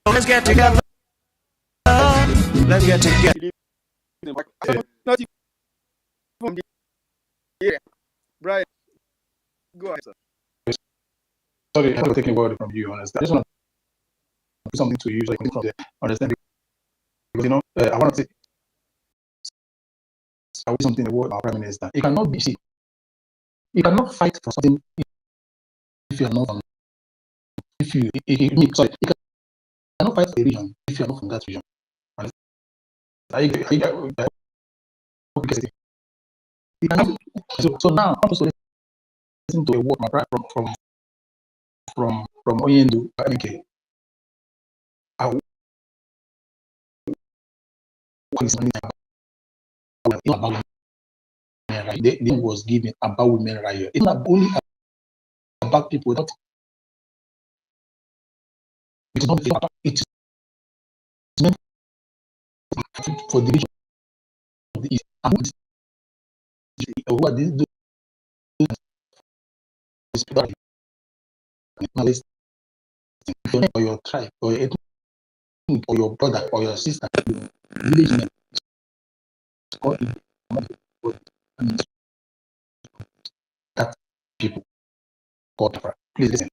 Let's get together. Let's get together. Not even from the area. Brian, go ahead, sir. Sorry, I'm not taking word from you, honestly. I just want to put something to you, so you can from there, understand. Because, I want to say, I wish something the word our Prime Minister. It cannot be, see, you cannot fight for something if you are not from, if you, sorry, you cannot fight for a region if you are not from that region. So now I'm supposed to listen to a word from Oyendu. Okay, about women rights. The was given about women rights. It's not only about people that it's not about it is meant for the region of the East. And who are these people nationalists or your tribe or your ethnic or your brother or your sister, village name, that people called Biafra. Please listen.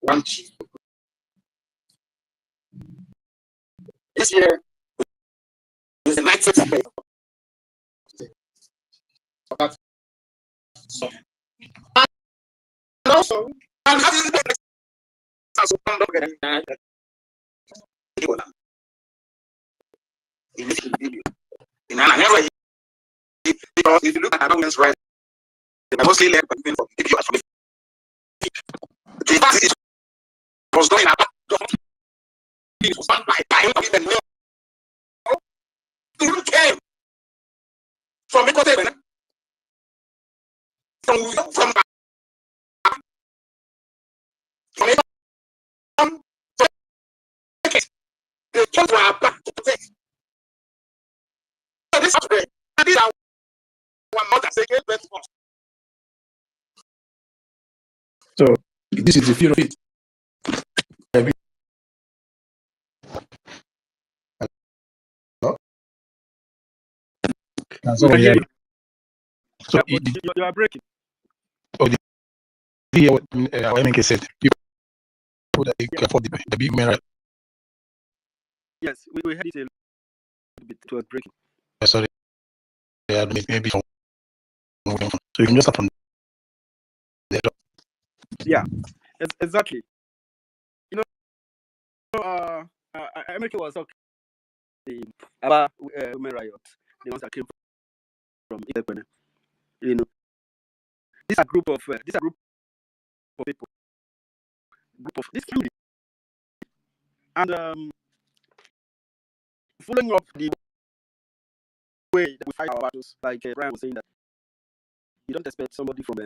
One chief. This year is the 90th day. And also, I'm having because if you look at women's rights, they are mostly led by women from the fact it was going about it was done by time women who came from Equatorial from the children are back to protect. So this today, and these are one mother second best one. So this is the fear of it. So you are breaking. Oh, did you hear what MK said? People that they can afford the big mirror. Yes, we had it a little bit. It was breaking. Sorry, maybe from. So you can just start from there. Yeah, exactly. America was talking about women riot, the ones that came from Independent. This is a group of people, group of this family, and following up the way that we fight our battles, like Brian was saying that you don't expect somebody from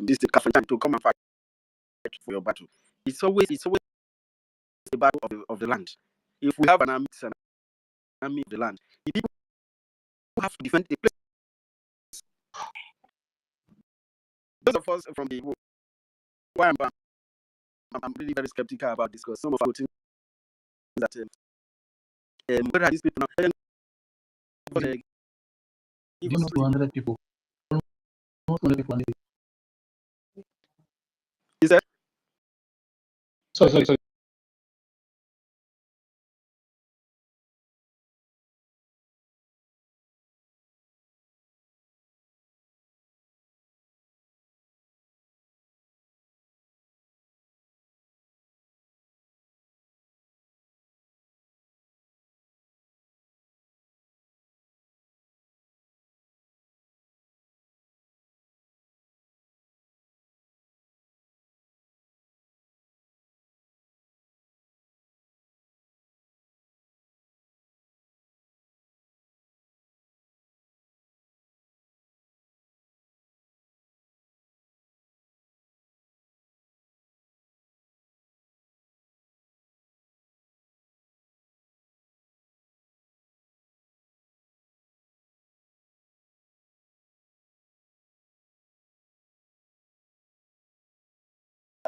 this Kafan to come and fight for your battle. It's always the battle of the land. If we have an army, it's an army of the land. The people have to defend the place. Those of us from the why I'm really very skeptical about this because some of our things that where are these people now? You know, 200 people. 200 people. Is that? Sorry.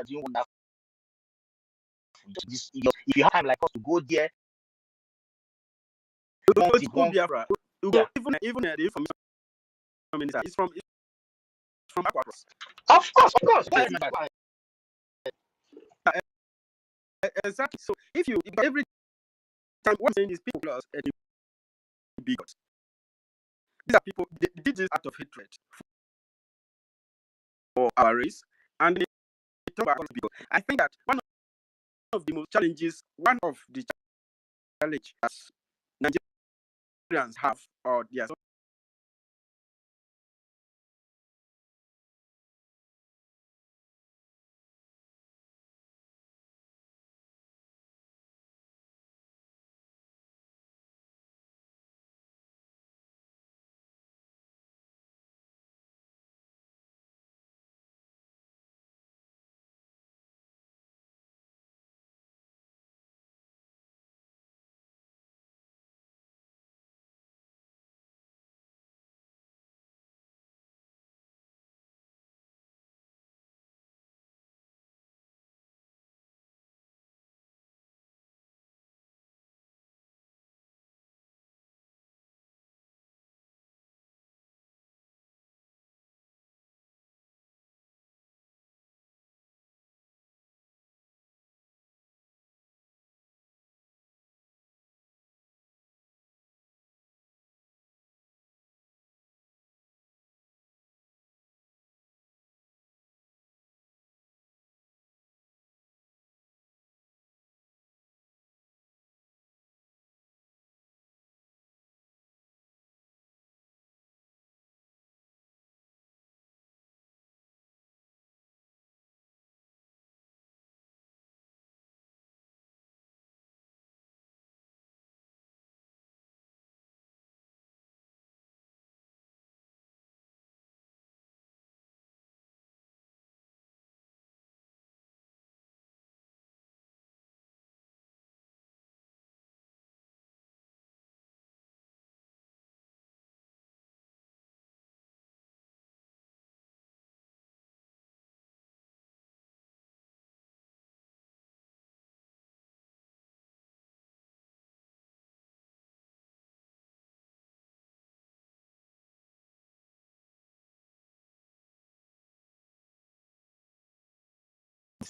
doing wonderful. If you have time like us to go there, Biafra. Yeah. Even the information minister is from Aquacross. Of course. Exactly. So if every time one saying these people plus bigots, these are people they did this out of hatred for our race, and they talk about bigots. I think that one of the challenge that Nigerians have, or yes,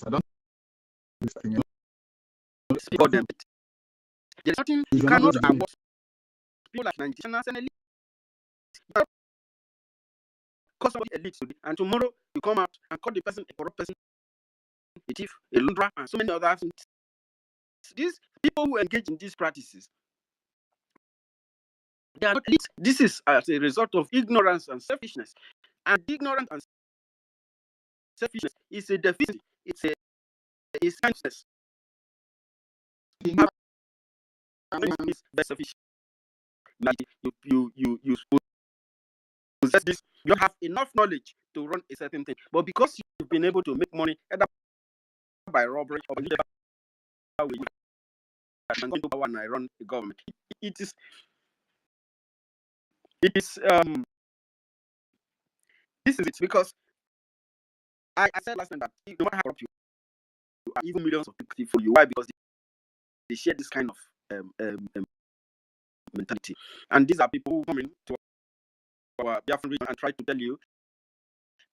I don't for them. There's nothing you cannot abort people like Nigerians and elite. Cause somebody elite today, and tomorrow you come out and call the person a corrupt person, a thief, a launderer, and so many other things. These people who engage in these practices, they are not elite. This is as a result of ignorance and selfishness. And ignorance and selfishness is a deficiency. It's kindness. Is very selfish. You possess this. You don't have enough knowledge to run a certain thing, but because you've been able to make money either by robbery or whatever way, and going to power and I run the government. It is this is it, because I said last time that no matter how corrupt you are, even millions of people for you. Why? Because they share this kind of mentality, and these are people who come into our Biafran region and try to tell you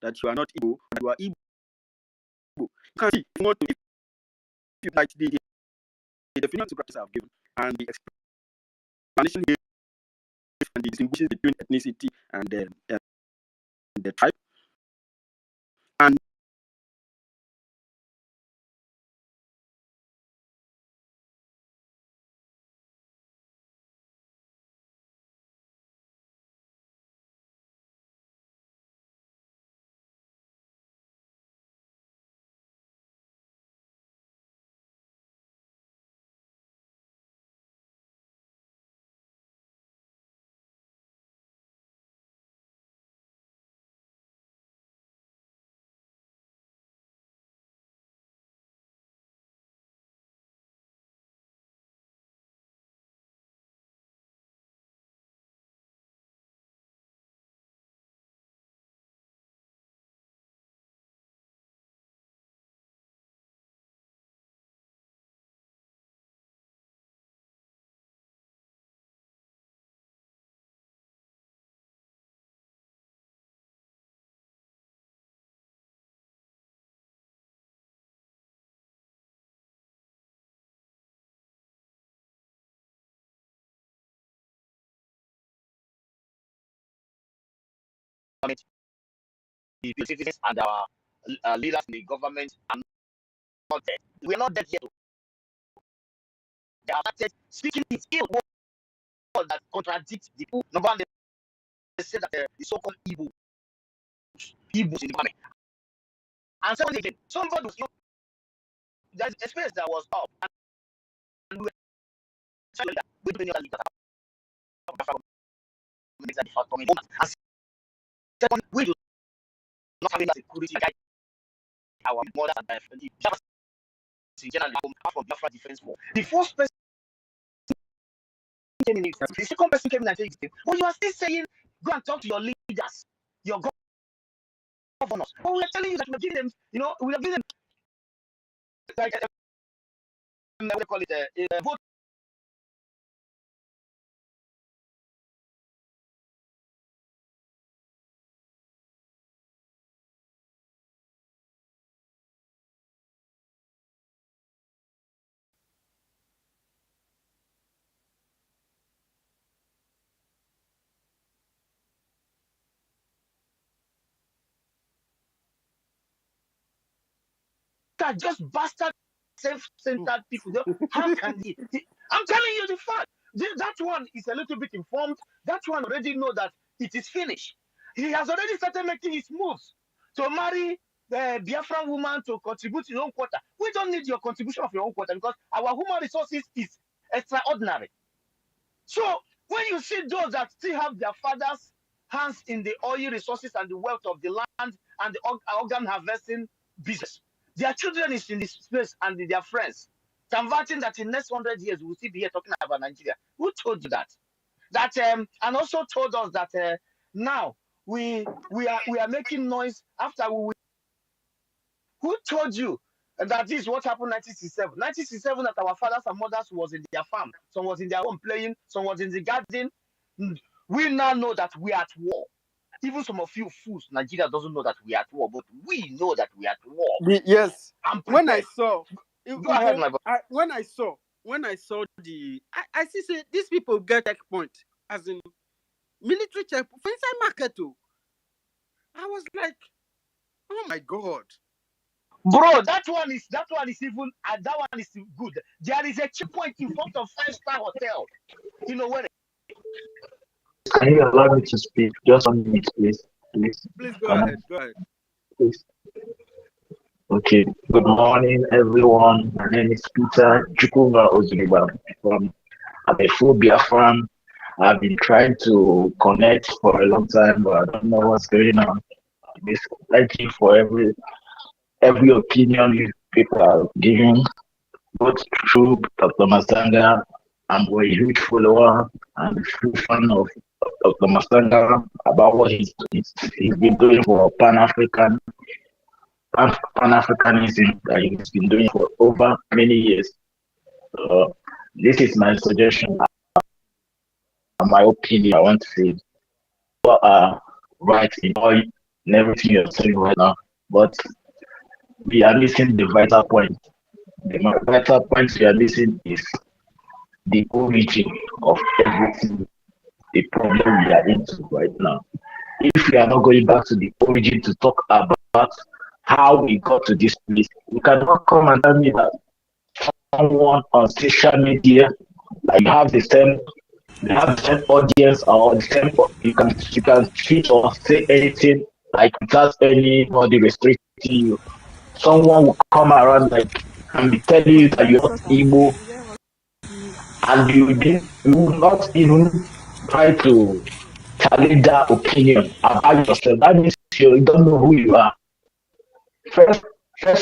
that you are not Igbo, that you are Igbo. You can see, if you want to, if you like the definition to practice I've given and the explanation here and the distinguishes between ethnicity and the tribe, and government, the citizens and our leaders in the government are not dead. We are not dead yet. They have started speaking in ill words that contradict the people. Number one, they say that the so-called Igbos in the government. And secondly, again, somebody was, there's a space that was up, and we were telling that we don't know that leaders are Biafra communities are coming home. And second, we do not have enough security to guide our mothers and the Biafra in general, apart from Biafra Defense Force. The first person came in, the second person came in and said, well, you are still saying, go and talk to your leaders, your governors. But we are telling you that we are giving them, we are giving them like what do call it, a vote. That just bastard self-centered people. How can he? I'm telling you the fact. That one is a little bit informed. That one already know that it is finished. He has already started making his moves to marry the Biafran woman to contribute to your own quota. We don't need your contribution of your own quota because our human resources is extraordinary. So when you see those that still have their fathers' hands in the oil resources and the wealth of the land and the organ harvesting business, their children is in this space and their friends. Converting that in the next 100 years we'll still be here talking about Nigeria. Who told you that? And also told us that now we are making noise after we. Who told you that this is what happened in 1967? 1967 that our fathers and mothers was in their farm, some was in their home playing, some was in the garden. We now know that we are at war. Even some of you fools, Nigeria doesn't know that we are at war, but we know that we are at war. Yes. When I saw, go ahead, my brother. When I saw I see say these people get checkpoint as in military checkpoint for inside market too. I was like, oh my God. Bro, that one is even that one is good. There is a checkpoint in front of 5-star hotel. You know where? Can you allow me to speak? Just 1 minute, please. Please go ahead. Go ahead. Please. Okay. Good morning, everyone. My name is Peter Chukwuma Ozuriba. I'm a full Biafran. I've been trying to connect for a long time, but I don't know what's going on. Thank you for every opinion you people are giving, both through Dr. Masanga. I'm a huge follower and a huge fan of Dr. Masanga about what he's been doing for Pan-Africanism that he's been doing for over many years. This is my suggestion and my opinion. I want to say what are right in everything you're saying right now, but we are missing the vital point. The vital point we are missing is the origin of everything, the problem we are into right now. If we are not going back to the origin to talk about how we got to this place, you cannot come and tell me that someone on social media, like you have the same audience or the same, you can tweet or say anything like without anybody restricting you. Someone will come around like and be telling you that you're not Igbo, and you will not even try to challenge that opinion about yourself. That means you don't know who you are. First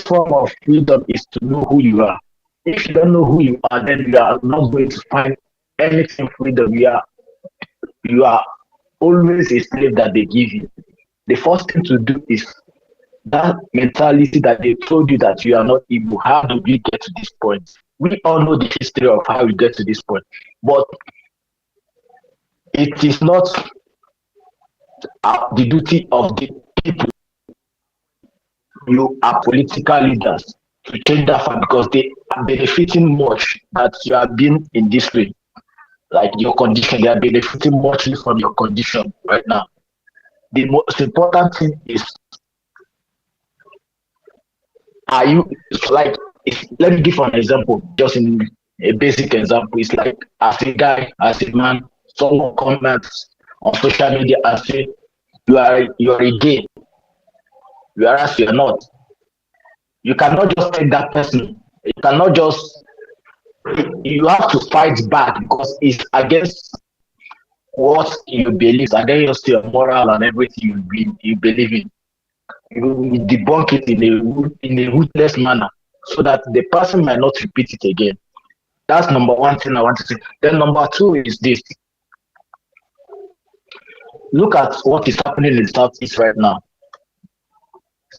form of freedom is to know who you are. If you don't know who you are, then you are not going to find anything freedom. You are always a slave that they give you. The first thing to do is that mentality that they told you that you are not Igbo. How do we get to this point? We all know the history of how we get to this point, but it is not the duty of the people. You are political leaders to change that fact because they are benefiting much that you have been in this way. Like your condition, they are benefiting much from your condition right now. the most important thing is, are you like, let me give an example, just in a basic example. It's like, as a guy, as a man, someone comments on social media and say you are a gay, whereas you are not. You cannot just take that person. You cannot just, you have to fight back because it's against what you believe, against your moral and everything you believe in. You debunk it in a ruthless manner so that the person might not repeat it again. That's number one thing I want to say. Then number two is this. Look at what is happening in the Southeast right now.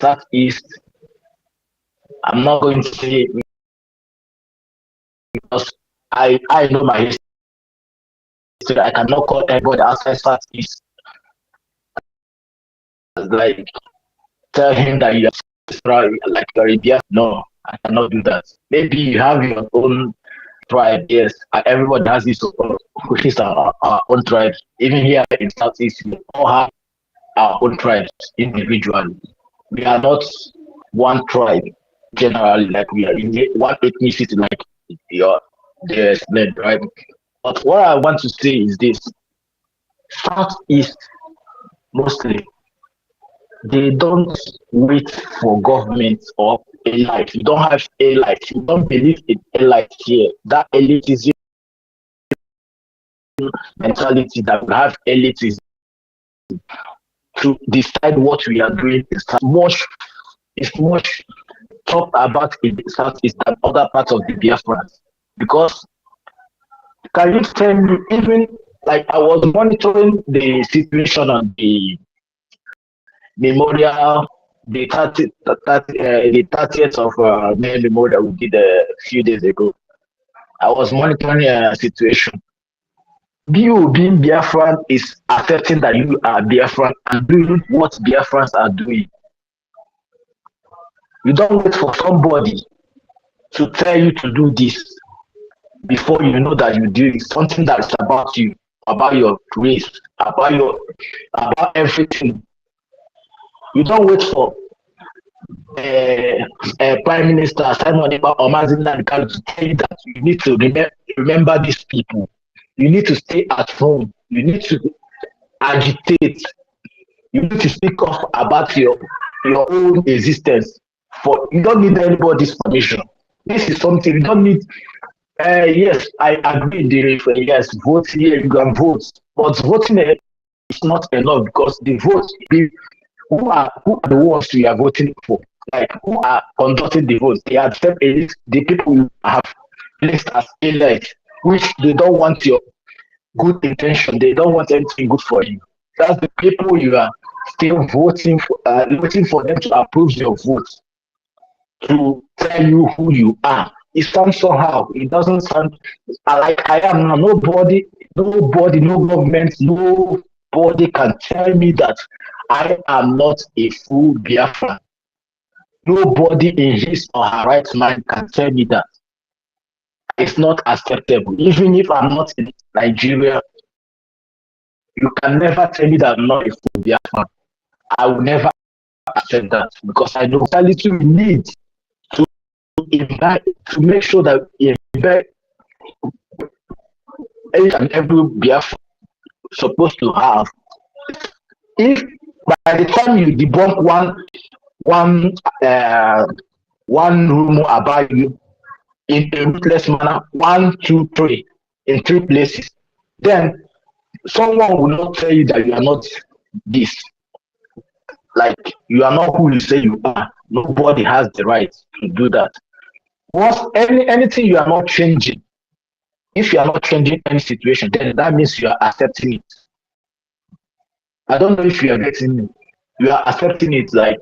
Southeast, I'm not going to say because I know my history. I cannot call everybody outside Southeast, like tell him that you are like you're a Biafran. No, I cannot do that. Maybe you have your own tribe, yes. Everybody has his own, which is our own tribe. Even here in Southeast, we all have our own tribes individually. We are not one tribe generally, like we are in one ethnicity, like they explained, right? But what I want to say is this: Southeast mostly, they don't wait for government or elite. You don't have elite. You don't believe in elite here. That elitism mentality that we have elitism to decide what we are doing is much talked about in the Southeast than other parts of the Biafrans. Because can you tell me, even like I was monitoring the situation on the memorial, the 30th of May memorial we did a few days ago. I was monitoring a situation. You being Biafran is accepting that you are Biafran and doing what Biafrans are doing. You don't wait for somebody to tell you to do this before you know that you do something that is about you, about your race, about everything. You don't wait for Prime Minister Simon Ekpa or Mazinga to tell you that you need to remember these people. You need to stay at home. You need to agitate. You need to speak up about your own existence. You don't need anybody's permission. This is something you don't need. Yes, I agree. Yes, vote here, you can vote, but voting is not enough because the vote, who are the ones we are voting for? Like, who are conducting the votes? They are the people you have placed as elect, which they don't want your good intention. They don't want anything good for you. That's the people you are still voting for, waiting for them to approve your vote, to tell you who you are. It sounds somehow. It doesn't sound like I am now. Nobody, no government, nobody can tell me that I am not a full Biafran. Nobody in his or her right mind can tell me that. It's not acceptable. Even if I'm not in Nigeria, you can never tell me that I'm not a full Biafran. I will never accept that because I know reality we need to make sure that each and every Biafran supposed to have. If by the time you debunk one rumor about you in a ruthless manner, 1, 2, 3, in 3 places, then someone will not tell you that you are not this. Like, you are not who you say you are. Nobody has the right to do that. Once anything you are not changing, if you are not changing any situation, then that means you are accepting it. I don't know if you are getting me. You are accepting it, like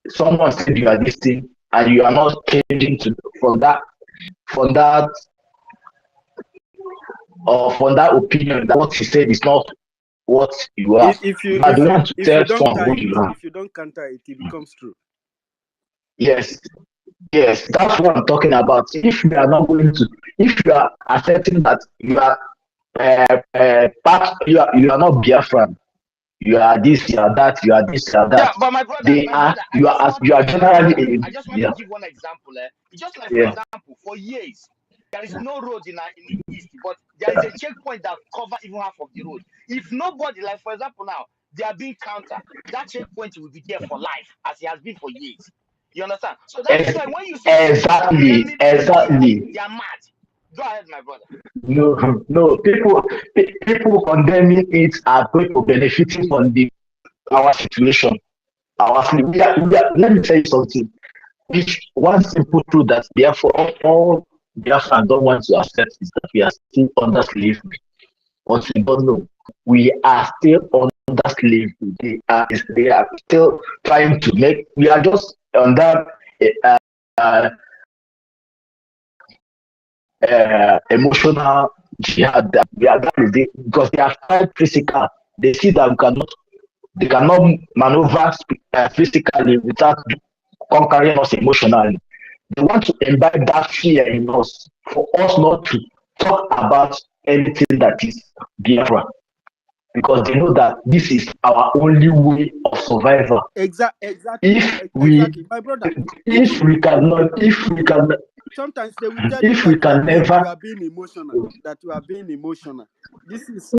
someone said you are this thing, and you are not changing from that opinion that what he said is not what you are. If You are the one to tell someone who you are. if you don't counter it, it becomes true. Yes, that's what I'm talking about. If you are not going to, if you are accepting that you are you are not Biafran, You are this, you are that, you are this, you are Yeah, that. but my brother, They are, I just want you are generally, I just want to yeah, give one example. It's just like, for yeah. example, for years, there is no road in the east, but there is a checkpoint that cover even half of the road. If nobody, like for example now, they are being counter, that checkpoint will be there for life, as it has been for years. You understand? So that is Ex- why when you see people exactly, condemning Biafra, exactly. they are mad. Go ahead, my brother. No, no, people condemning it are going to benefiting from the our situation. Let me tell you something. Which one simple truth that therefore all Biafra don't want to accept is that we are still under slavery. What we don't know, we are still under slavery. They are still trying to make. We are just under uh, uh, emotional jihad. That we are that is it, because they are quite physical. They see that they cannot maneuver physically without conquering us emotionally. They want to imbibe that fear in us for us not to talk about anything that is Biafra, because they know that this is our only way of survival. Exactly, If we exactly, my brother. if Even we cannot sometimes they will tell you if we that can you never are being emotional. That you are being emotional. This is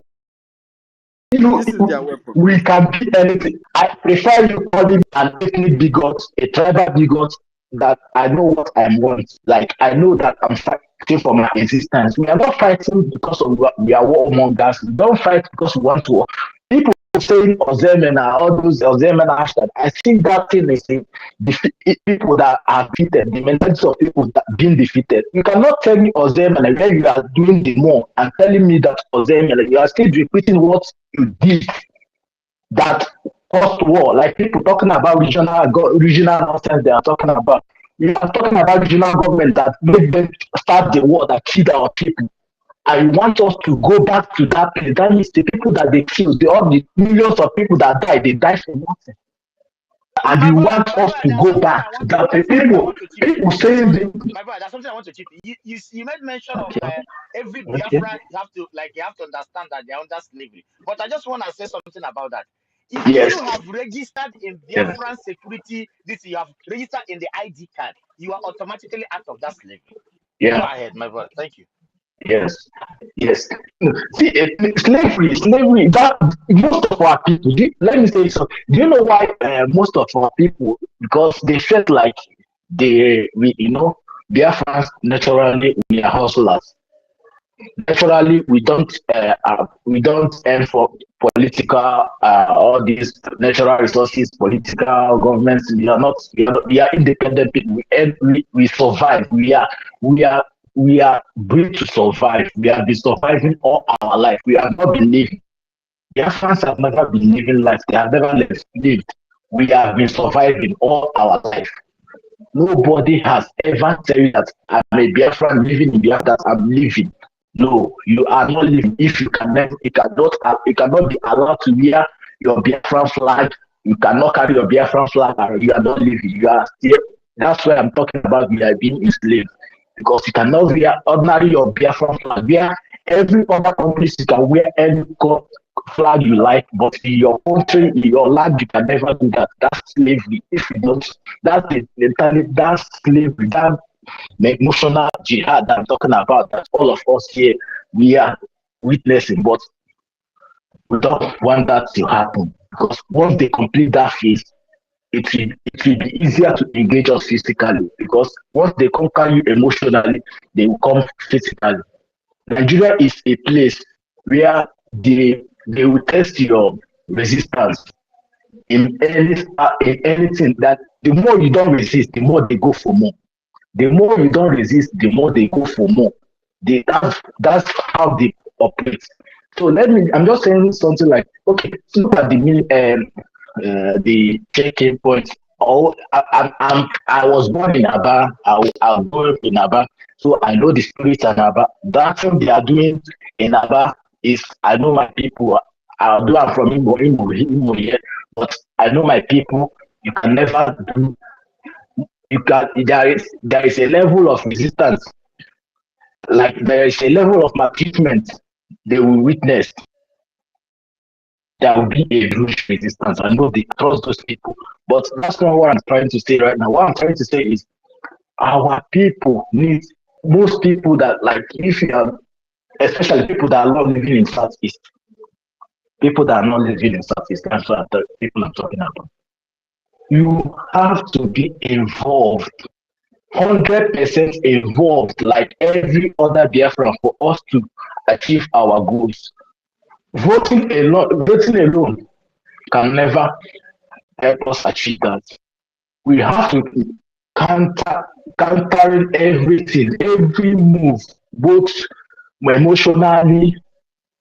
you know, this is their weapon. we can be anything. I prefer you calling an ethnic bigot, a tribal bigot, that I know what I want. Like I know that I'm fighting for my existence. We are not fighting because of we are warmongers. We don't fight because we want to. People saying Ozemena, all those Ozemena hashtag. I think that thing is people that are defeated, the mentality of people that being defeated. You cannot tell me Ozemena when you are doing the more and telling me that Ozemena, you are still repeating what you did that caused war. Like people talking about regional nonsense they are talking about. You are talking about regional government that made them start the war that killed our people. I want us to go back to that place. That means the people that they killed, all the millions of people that died, they died for nothing. And My you brother, want us to there's go something back I to want to that place. there's something I want to chip in. People There's saying something, the, my brother, there's something I want to chip in. You made mention of okay, every okay, Biafra you have to understand that they're under slavery. But I just want to say something about that. If you yes, have registered in yes, Biafran security, this you have registered in the ID card, you are automatically out of that slavery. Go yeah. ahead, my brother. Thank you. Yes, yes. No, see, slavery. That most of our people. Let me say so. Do you know why most of our people? Because they felt like Biafrans naturally we are hustlers. Naturally, we don't aim for political all these natural resources, political governments. We are independent people. We survive. We are we are built to survive. We have been surviving all our life. We have not been living. Biafrans have never been living life. They have never lived. We have been surviving all our life. Nobody has ever tell you that I'm a Biafran living in Biafra, that I'm living. No, you are not living. If you can never, you cannot be allowed to wear your Biafran flag. You cannot carry your Biafran flag. And you are not living. You are still. That's why I'm talking about we are being enslaved, because you cannot wear ordinary your Biafran flag. Wear every other country you can wear any flag you like, but in your country, in your land, you can never do that. That's slavery. If you don't, that's the mentality, that's slavery, that emotional jihad that I'm talking about, that all of us here, we are witnessing, but we don't want that to happen, because once they complete that phase, it will be easier to engage us physically, because once they conquer you emotionally, they will come physically. Nigeria is a place where they will test your resistance in anything. That the more you don't resist, the more they go for more. The more you don't resist, the more they go for more. That's how they operate. So I'm just saying something like, okay, look at the checking point. Oh, I was born in Aba. I grew up in Aba, so I know the spirit in Aba. That thing they are doing in Aba is, I know my people. Although I'm from Imo here, but I know my people. You can never do. You can. There is a level of resistance, like there is a level of maltreatment they will witness. there will be a huge resistance. I know they trust those people, but that's not what I'm trying to say right now. What I'm trying to say is our people need most people that like if you are especially people that are not living in Southeast, people that are not living in Southeast, that's what the people I'm talking about. You have to be involved, 100% involved, like every other Biafran, for us to achieve our goals. Voting alone can never help us achieve that. We have to countering everything, every move, both emotionally,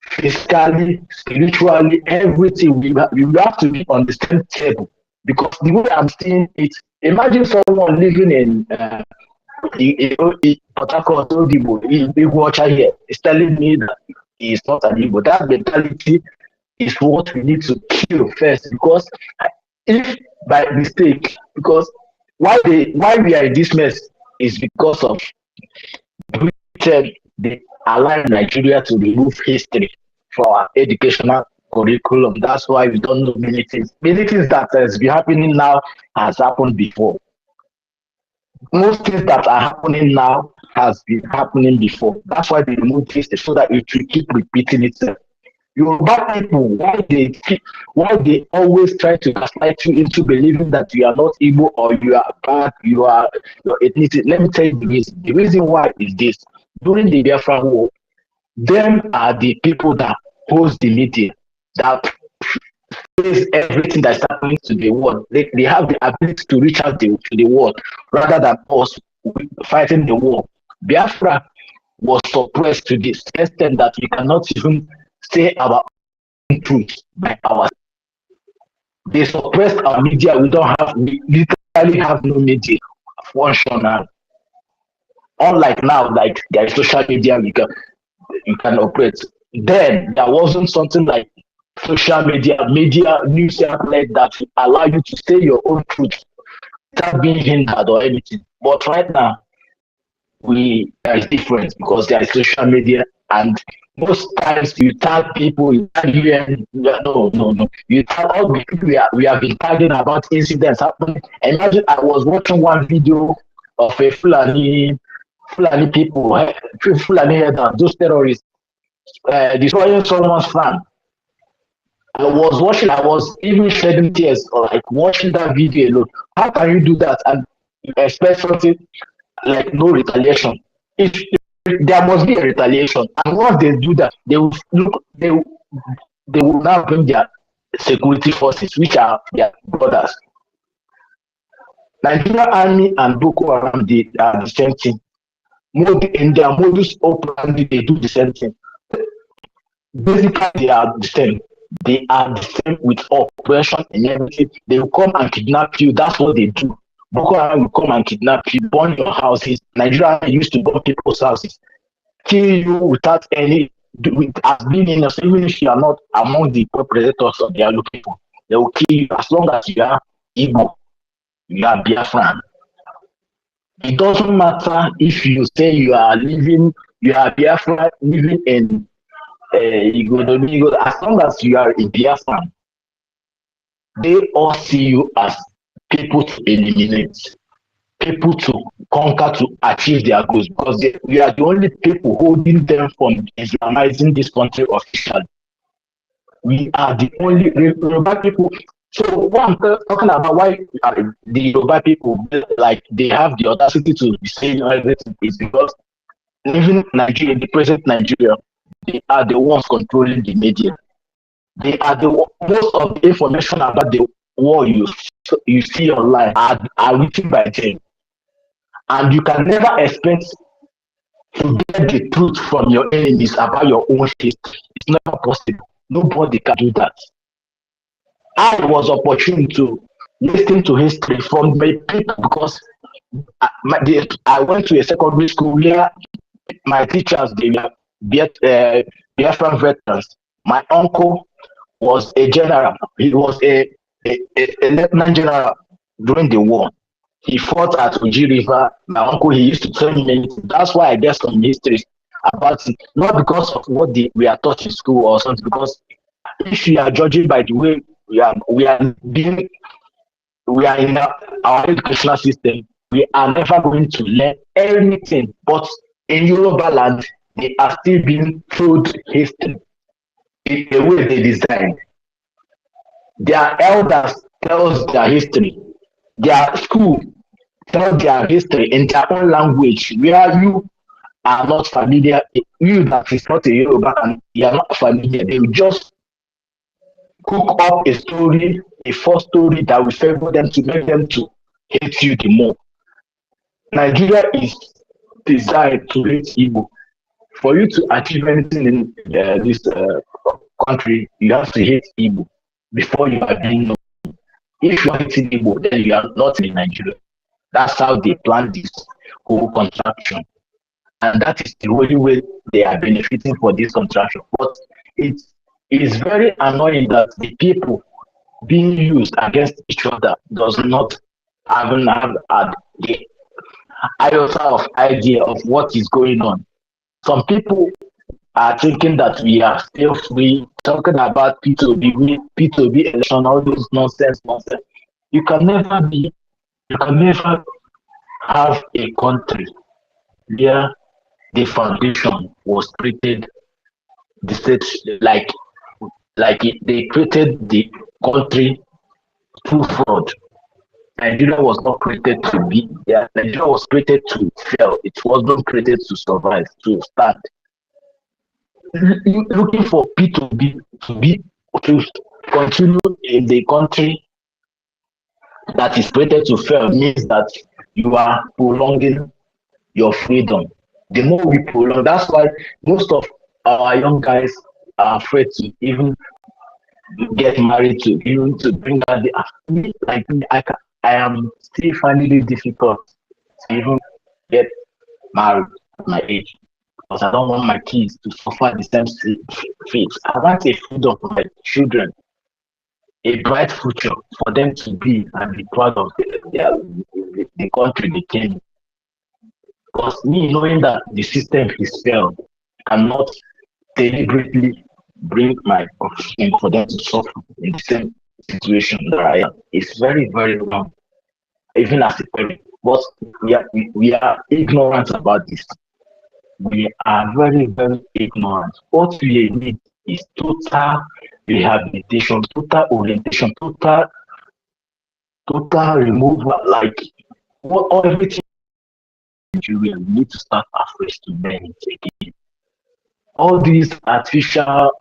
physically, spiritually, everything. We have to be on the same table. Because the way I'm seeing it, imagine someone living in Port Harcourt, big watcher here, is telling me that he's not an Igbo. That mentality is what we need to kill first. Because if by mistake, because why we are in this mess is because of Britain, they allow Nigeria to remove history from our educational curriculum. That's why we don't know many things. Many things that has been happening now has happened before. Most things that are happening now has been happening before. That's why they remove history so that it will keep repeating itself. Yoruba people, why they always try to gaslight you into believing that you are not Igbo or you are bad, you are your ethnicity. Let me tell you the reason. The reason why is this. During the Biafra war, them are the people that host the media, that face everything that's happening to the world. They have the ability to reach out to the world rather than us fighting the war. Biafra was suppressed to this extent that we cannot even say our own truth by ourselves. They suppressed our media. We literally have no media functional. Unlike now, like there is social media, you can operate. Then there wasn't something like social media, news outlet that will allow you to say your own truth without being hindered or anything. But right now, there is difference because there is social media, and most times you tag people, you tag UN, no. You tag all the people we have been tagging about incidents happening. Imagine I was watching one video of a Fulani people, Fulani headers, those terrorists destroying someone's farm. I was even shedding tears or like watching that video alone. How can you do that and expect something like no retaliation? If there must be a retaliation, and once they do that, they will now bring their security forces, which are their brothers. Nigerian army and Boko Haram are the same thing. In their modus operandi, they do the same thing. Basically, they are the same. They are the same with operation and everything. They will come and kidnap you. That's what they do. Boko Haram will come and kidnap you, burn your houses. Nigeria used to burn people's houses, kill you without any. As being innocent, even if you are not among the perpetrators of their people, they will kill you as long as you are Igbo, you are Biafran. It doesn't matter if you say you are Biafran living in as long as you are in Biafran, they all see you as people to eliminate, people to conquer, to achieve their goals, because we are the only people holding them from Islamizing this country officially. We are the only Yoruba people. So what I'm talking about, why the Yoruba people, like they have the audacity to be saying everything, is because even Nigeria, the present Nigeria, they are the ones controlling the media. They are most of the information about the war you see online are written by them. And you can never expect to get the truth from your enemies about your own history. It's never possible. Nobody can do that. I was opportune to listen to history from my people because I went to a secondary school where my teachers, they were Biafran veterans. My uncle was a general. He was a lieutenant general during the war. He fought at Uji River. My uncle, he used to tell me many things. That's why I get some history about it. Not because of what we are taught in school or something, because if you are judging by the way we are in our educational system, we are never going to learn anything. But in Yoruba land, they are still being told history in the way they design. Their elders tell us their history. Their school tell their history in their own language, where you are not familiar. You that is not a Yoruba and you are not familiar, they will just cook up a story, a false story that will favor them to make them to hate you the more. Nigeria is designed to hate Igbo. For you to achieve anything in this country, you have to hate Igbo before you are being known. If you are hating Igbo, then you are not in Nigeria. That's how they plan this whole contraction. And that is the only way they are benefiting for this contraction. But it is very annoying that the people being used against each other does not even have the iota of idea of what is going on. Some people are thinking that we are still free, talking about P2B election, all those nonsense. You can never have a country where the foundation was created, the state they created the country through fraud. Nigeria was not created to be, yeah, Nigeria was created to fail. It wasn't created to survive, to stand. Looking for P2B to continue in the country that is created to fail means that you are prolonging your freedom. The more we prolong, that's why most of our young guys are afraid to even get married, to even to bring out the I am still finding it difficult to even get married at my age because I don't want my kids to suffer the same fate. I want a freedom for my children, a bright future for them to be and be proud of the country they came. Because me knowing that the system is failed cannot deliberately bring my offspring for them to suffer in the same situation that I am. It's very, very wrong, even as a parent. But we are ignorant about this. We are very, very ignorant. What we need is total rehabilitation, total orientation, total removal, like everything we need to start afresh to learn it again. All these artificial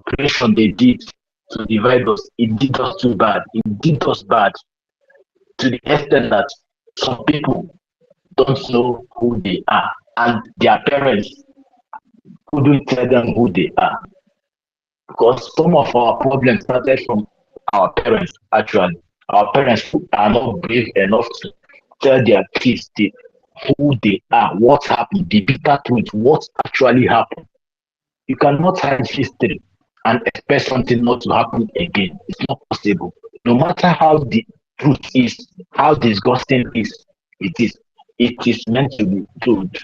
creation they did to divide us, it did us too bad. It did us bad to the extent that some people don't know who they are, and their parents couldn't tell them who they are. Because some of our problems started from our parents, actually. Our parents are not brave enough to tell their kids who they are, what happened, the bitter truth, what actually happened. You cannot hide history and expect something not to happen again. It's not possible. No matter how the truth is, how disgusting it is meant to be told.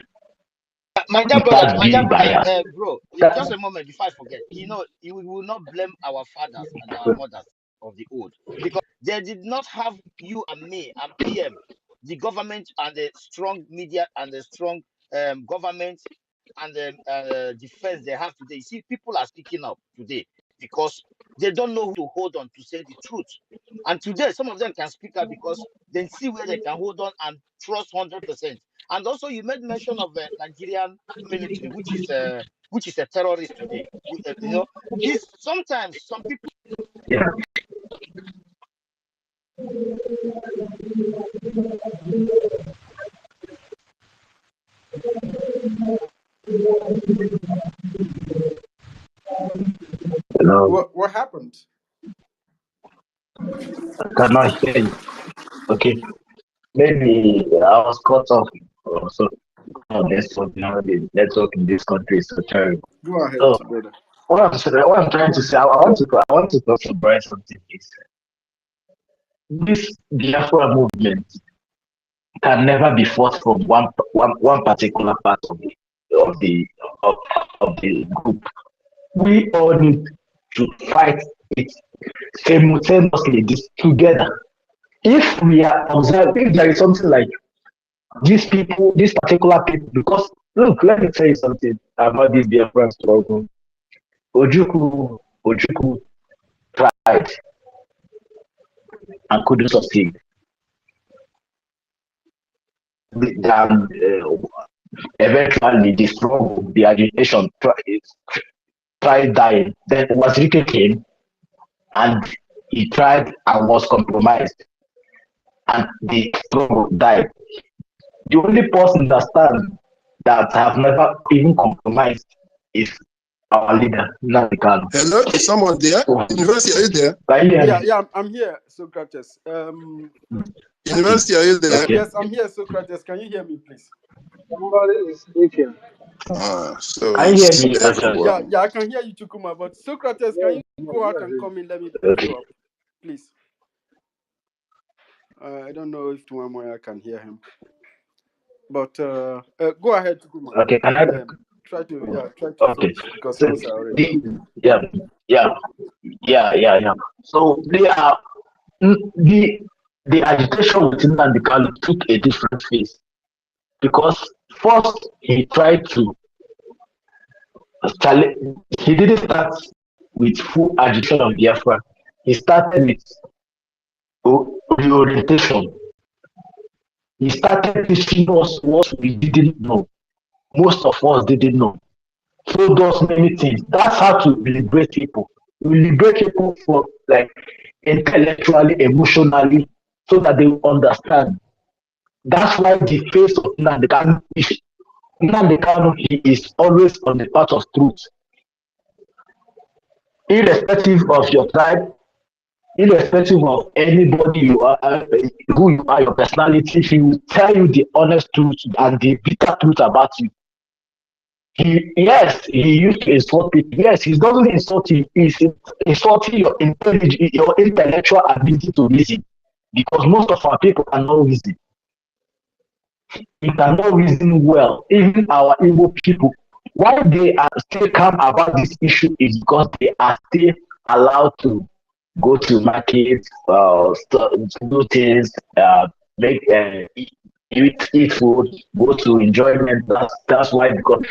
My dear brother, bro, just a moment before I forget. You know, we will not blame our fathers and our mothers of the old because they did not have you and me and PM, the government and the strong media and the strong government and the defense they have today. You see, people are speaking up today because they don't know who to hold on to say the truth. And today, some of them can speak up because they see where they can hold on and trust 100%. And also, you made mention of the Nigerian military, which is a terrorist today. You know, this sometimes some people. Yeah. Hello. What happened? I cannot hear you. Okay. Maybe I was cut off. So the network in this country is so terrible. Go ahead, So brother. what I'm trying to say, I want to talk about something. Is this Biafra movement can never be fought from one particular part of the group. We all need to fight it simultaneously, this together. If we are observing, if there is something like these people, these particular people, because look, let me tell you something about this Biafran struggle. Ojuku tried and couldn't succeed. Eventually, the struggle, the agitation tried dying. Then Wazirike came and he tried and was compromised, and the struggle died. The only person that stand that have never even compromised is our leader, Nnamdi Kanu. Hello, is someone there? So, University, are you there? can you hear me? Yeah, I'm here, Socrates. University, are you there? Okay. Yes, I'm here, Socrates. Can you hear me, please? Somebody is speaking. So Can you it's hear me, everyone. Yeah, I can hear you, Chukuma. But Socrates, can you go out and come in? Let me pick you up, please. I don't know if Tuamoya can hear him, but go ahead, Chukuma. Okay, can I? Try to Okay. finish because So things are already. yeah. So they are the agitation within Nnamdi Kanu took a different phase because first he tried to challenge. He didn't start with full agitation of Biafra. He started with reorientation. He started teaching us what we didn't know. Most of us didn't know. So does many things. That's how to liberate people. You liberate people for like intellectually, emotionally, so that they will understand. That's why the face of Nnamdi Kanu, he is always on the path of truth, irrespective of your tribe, irrespective of anybody you are, who you are, your personality. He will tell you the honest truth and the bitter truth about you. He used to insult people. Yes, he doesn't insult you. He's insulting your your intellectual ability to reason. Because most of our people cannot reason. We cannot reason well. Even our Igbo people, why they are still calm about this issue is because they are still allowed to go to markets, do things, make eat food, go to enjoyment. That's why because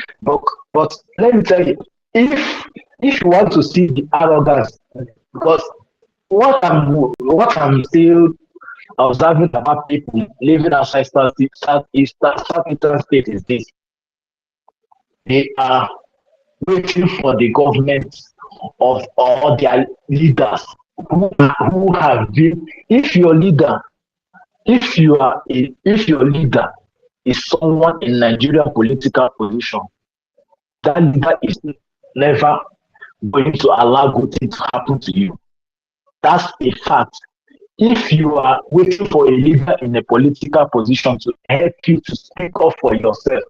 but let me tell you, if you want to see the arrogance, because what I'm still observing about people living outside southeastern state is this: they are waiting for the government of or their leaders who have been. If your leader is someone in Nigerian political position, that leader is never going to allow good things to happen to you. That's a fact. If you are waiting for a leader in a political position to help you to speak up for yourself,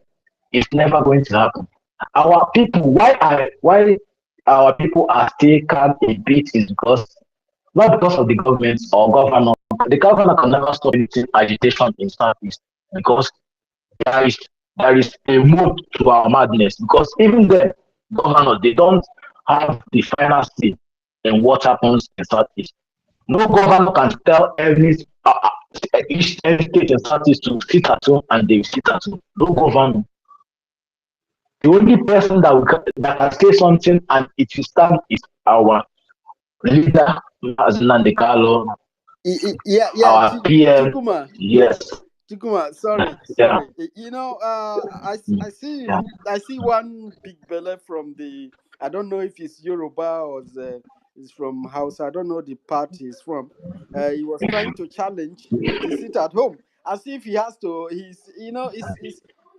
it's never going to happen. Our people, why our people are still calm a bit is because not because of the government or governor. The governor can never stop anything agitation in Southeast because there is there is a mode to our madness. Because even the governor, they don't have the final say in what happens in Southeast. No governor can tell each every state in Southeast to sit at home and they sit at home. No governor. The only person that can say something and it will stand is our leader, Nnamdi Kanu, Yeah, our PM. Chukuma. Yes. Chukuma, sorry. Yeah. Yeah. I see one big belly from the. I don't know if it's Yoruba or it's from House. I don't know the party he's from. He was trying to challenge the sit at home, as if he has to. He's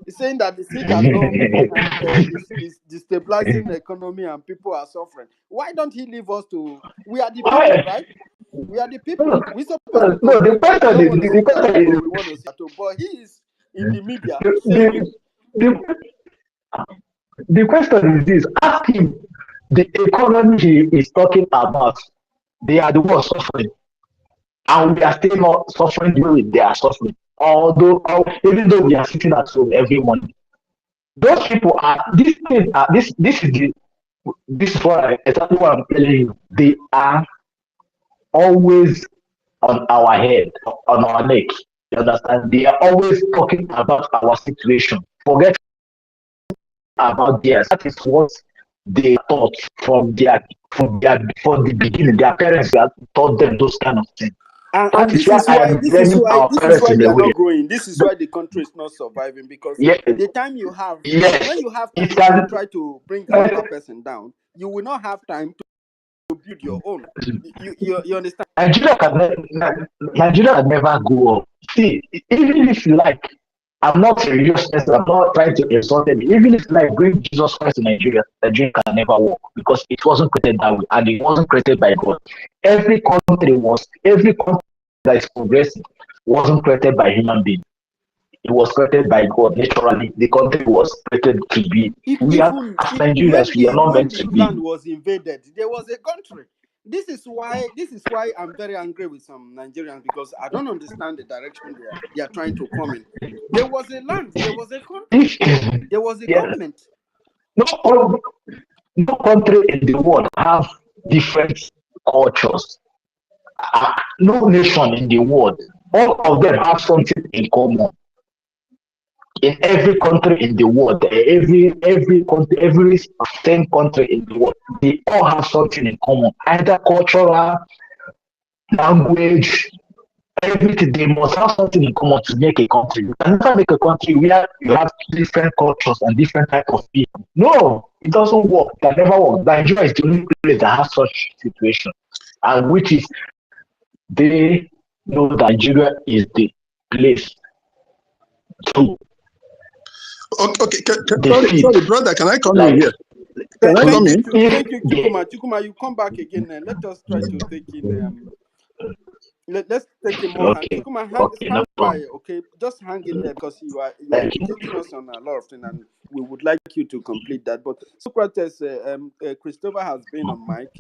saying that the sit at home and is destabilizing the economy and people are suffering. Why don't he leave us to? We are the people, right? We are the people. We're supposed to No, the complain that we question don't is want to the sit at question home or is we want to sit at home. But he is in the media saying, the, the, the question is this: ask him the economy he is talking about. They are the ones suffering, and we are still not suffering the way they are suffering. Even though we are sitting at home every morning, those people are this thing. This is the This is exactly what I'm telling you. They are always on our head, on our neck. You understand? They are always talking about our situation. Forget about theirs. That is what they taught from the beginning. Their parents have taught them those kind of things. And That is why I am this is blaming why our parents in they a are way. not growing. This is why the country is not surviving, because Yeah, the time you have, when yes, you have it time to has. try to bring another person down, you will not have time to build your own. You understand? Nigeria can never go up. See, even if you like, I'm not a religious person. I'm not trying to insult them. Even if you like bring Jesus Christ to Nigeria, Nigeria can never work because it wasn't created that way and it wasn't created by God. Every country that is progressive wasn't created by human beings. It was created by God naturally. The country was created to be. We are Even as Nigerians, we are not when meant the to be. land was invaded, there was a country. This is why I'm very angry with some Nigerians, because I don't understand the direction they are trying to come in. There was a land, there was a country, If there was a yeah, government. no, no country in the world have different cultures. No nation in the world, all of them have something in common. In every country in the world, every country, every same country in the world, they all have something in common, either cultural, language, everything. They must have something in common to make a country. You can never make a country where you have different cultures and different type of people. No, it doesn't work. It can never work. Nigeria is the only place that has such situation, and which is they know that Nigeria is the place to Okay, defeat. sorry, brother. Can I come in Like here? Can I come in? if Thank you, they Chukuma. Chukuma, you come back again. Let us try to take in. Let's take in more. okay, Chukuma, okay, no stand by. problem. Okay, just hang in there, because you are Thank you. educating us on a lot of things, and we would like you to complete that. But Socrates, Christopher has been on mic.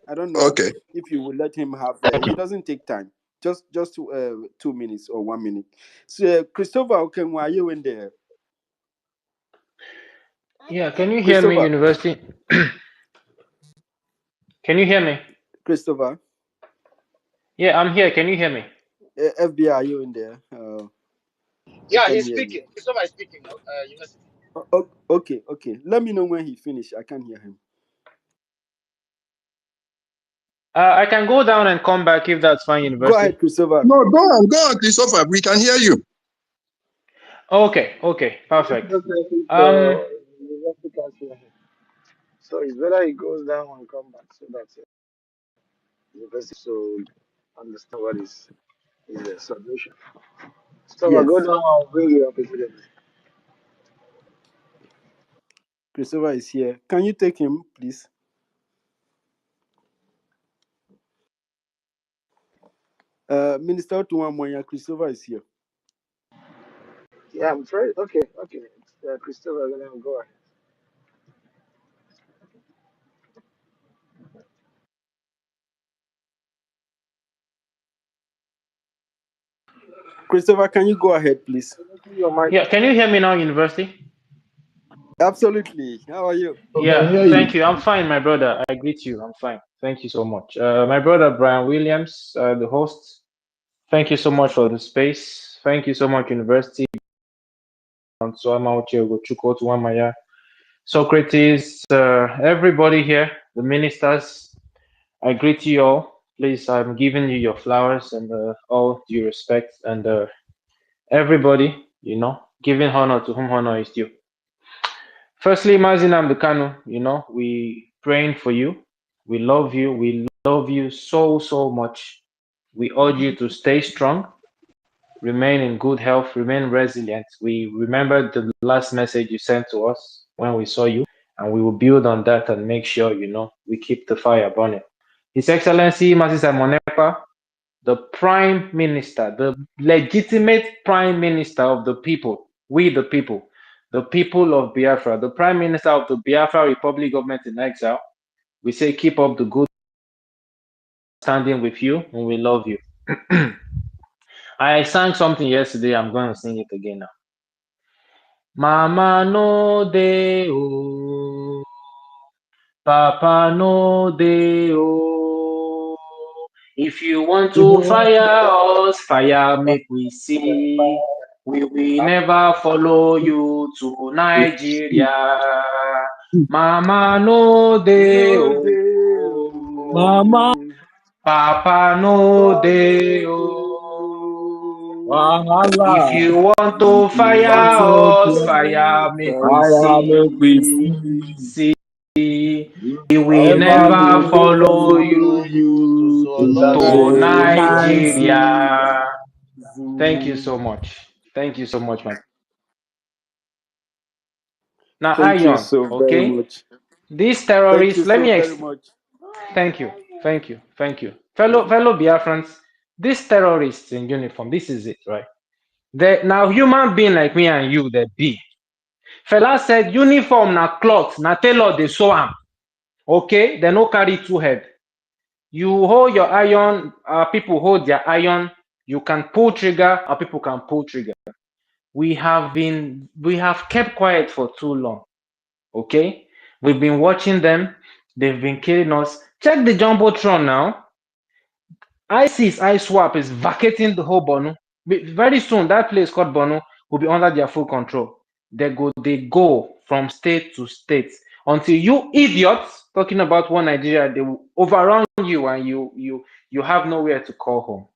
I don't know Okay. if you will let him have. Thank He you. doesn't take time. Just 2 minutes or 1 minute. So, Christopher, okay, why are you in there? Yeah, can you hear me, Christopher, University? Can you hear me? Christopher, Yeah, I'm here. Can you hear me? FBI, are you in there? We Yeah, can he's hear you. speaking. Christopher is speaking. University. Okay. Let me know when he finish. I can hear him. I can go down and come back if that's fine, Go University. ahead, Christopher. No, go on, Christopher. We can hear you. Okay, perfect. University can't hear him. So it's better he goes down and come back so that university so understand what is the solution. So I go Yes, down and bring you up immediately. Christopher is here. Can you take him, please? Minister Tuamoya, Christopher is here. Yeah, I'm afraid. Okay. Christopher, then go ahead. Christopher, can you go ahead, please? Your mic. Yeah, can you hear me now, University? Absolutely. How are you? We can Yeah, hear thank you. you. I'm fine, my brother. I greet you. I'm fine. Thank you so much. My brother Brian Williams, the host. Thank you so much for the space. Thank you so much, University. Socrates, everybody here, the ministers. I greet you all. Please, I'm giving you your flowers and all due respect. And everybody, giving honor to whom honor is due. Firstly, Mazinam Dukanu, we praying for you. We love you. We love you so, so much. We urge you to stay strong, remain in good health, remain resilient. We remember the last message you sent to us when we saw you, and we will build on that and make sure, we keep the fire burning. His Excellency Masisa Monepa, the Prime Minister, the legitimate Prime Minister of the people, we the people of Biafra, the Prime Minister of the Biafra Republic Government in Exile, we say keep up the good standing with you and we love you. I sang something yesterday, I'm going to sing it again now. Mama no de o, Papa no deo. If you want to fire us, fire make we see. We will never follow you to Nigeria. Mama no No deo. deal. Mama, Papa no No deo. If wahala. you want to If you want fire to us, play, fire make we fire make we see. see. See, We we will never never will follow follow you you to to Nigeria. Nigeria. Thank you so much. Thank you so much, my. Now, Thank you Ion, so very okay? much. These Thank you terrorists, let so me very much. thank you, thank you, thank you. Fellow Biafrans, these terrorists in uniform, this is it, right? They now human being like me and you, they be. Fela said uniform na cloth, na tailor they sew am. Okay, they no carry two head. You hold your iron, people hold their iron. You can pull trigger, or people can pull trigger. We have kept quiet for too long. Okay, we've been watching them. They've been killing us. Check the jumbotron now. ISIS, ISWAP is vacating the whole Borno. Very soon, that place called Borno will be under their full control. They go from state to state until you idiots talking about one Nigeria, they will overrun you and you have nowhere to call home.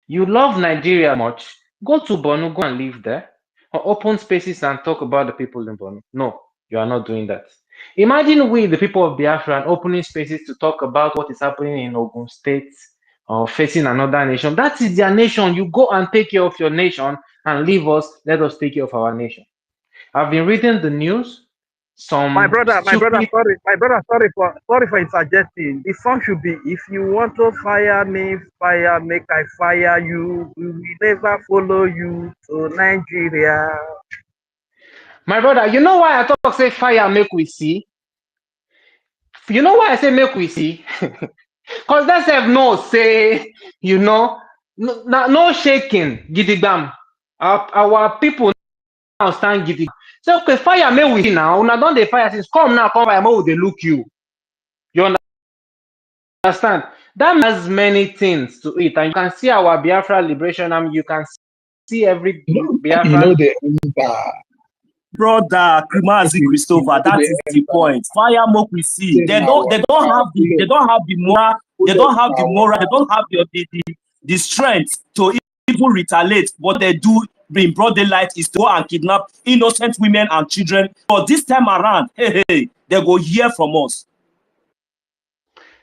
You love Nigeria much, go to Borno, go and live there, or open spaces and talk about the people in Borno. No, you are not doing that. Imagine we, the people of Biafra, opening spaces to talk about what is happening in Ogun State or facing another nation. That is their nation. You go and take care of your nation and leave us. Let us take care of our nation. I've been reading the news. My Some brother, stupid. sorry for interjecting. The song should be, if you want to fire me, fire, make I fire you. We will never follow you to Nigeria. My brother, you know why I talk say fire make we see? You know why I say make we see? Because that self no say, no shaking, gidigam. Our people now stand gidigam. So okay, fire make we see now. Una don dey fire since come now, come fire, make we dey look you. You understand? That has many things to it, and you can see our Biafra Liberation Army. You can see every Biafra. they enter. Brother Krimazi Christopher, that is the point. Fire make we see. They don't have the moral, they don't have the strength to even retaliate. What they do in broad daylight is to go and kidnap innocent women and children. But this time around, hey, they go hear from us.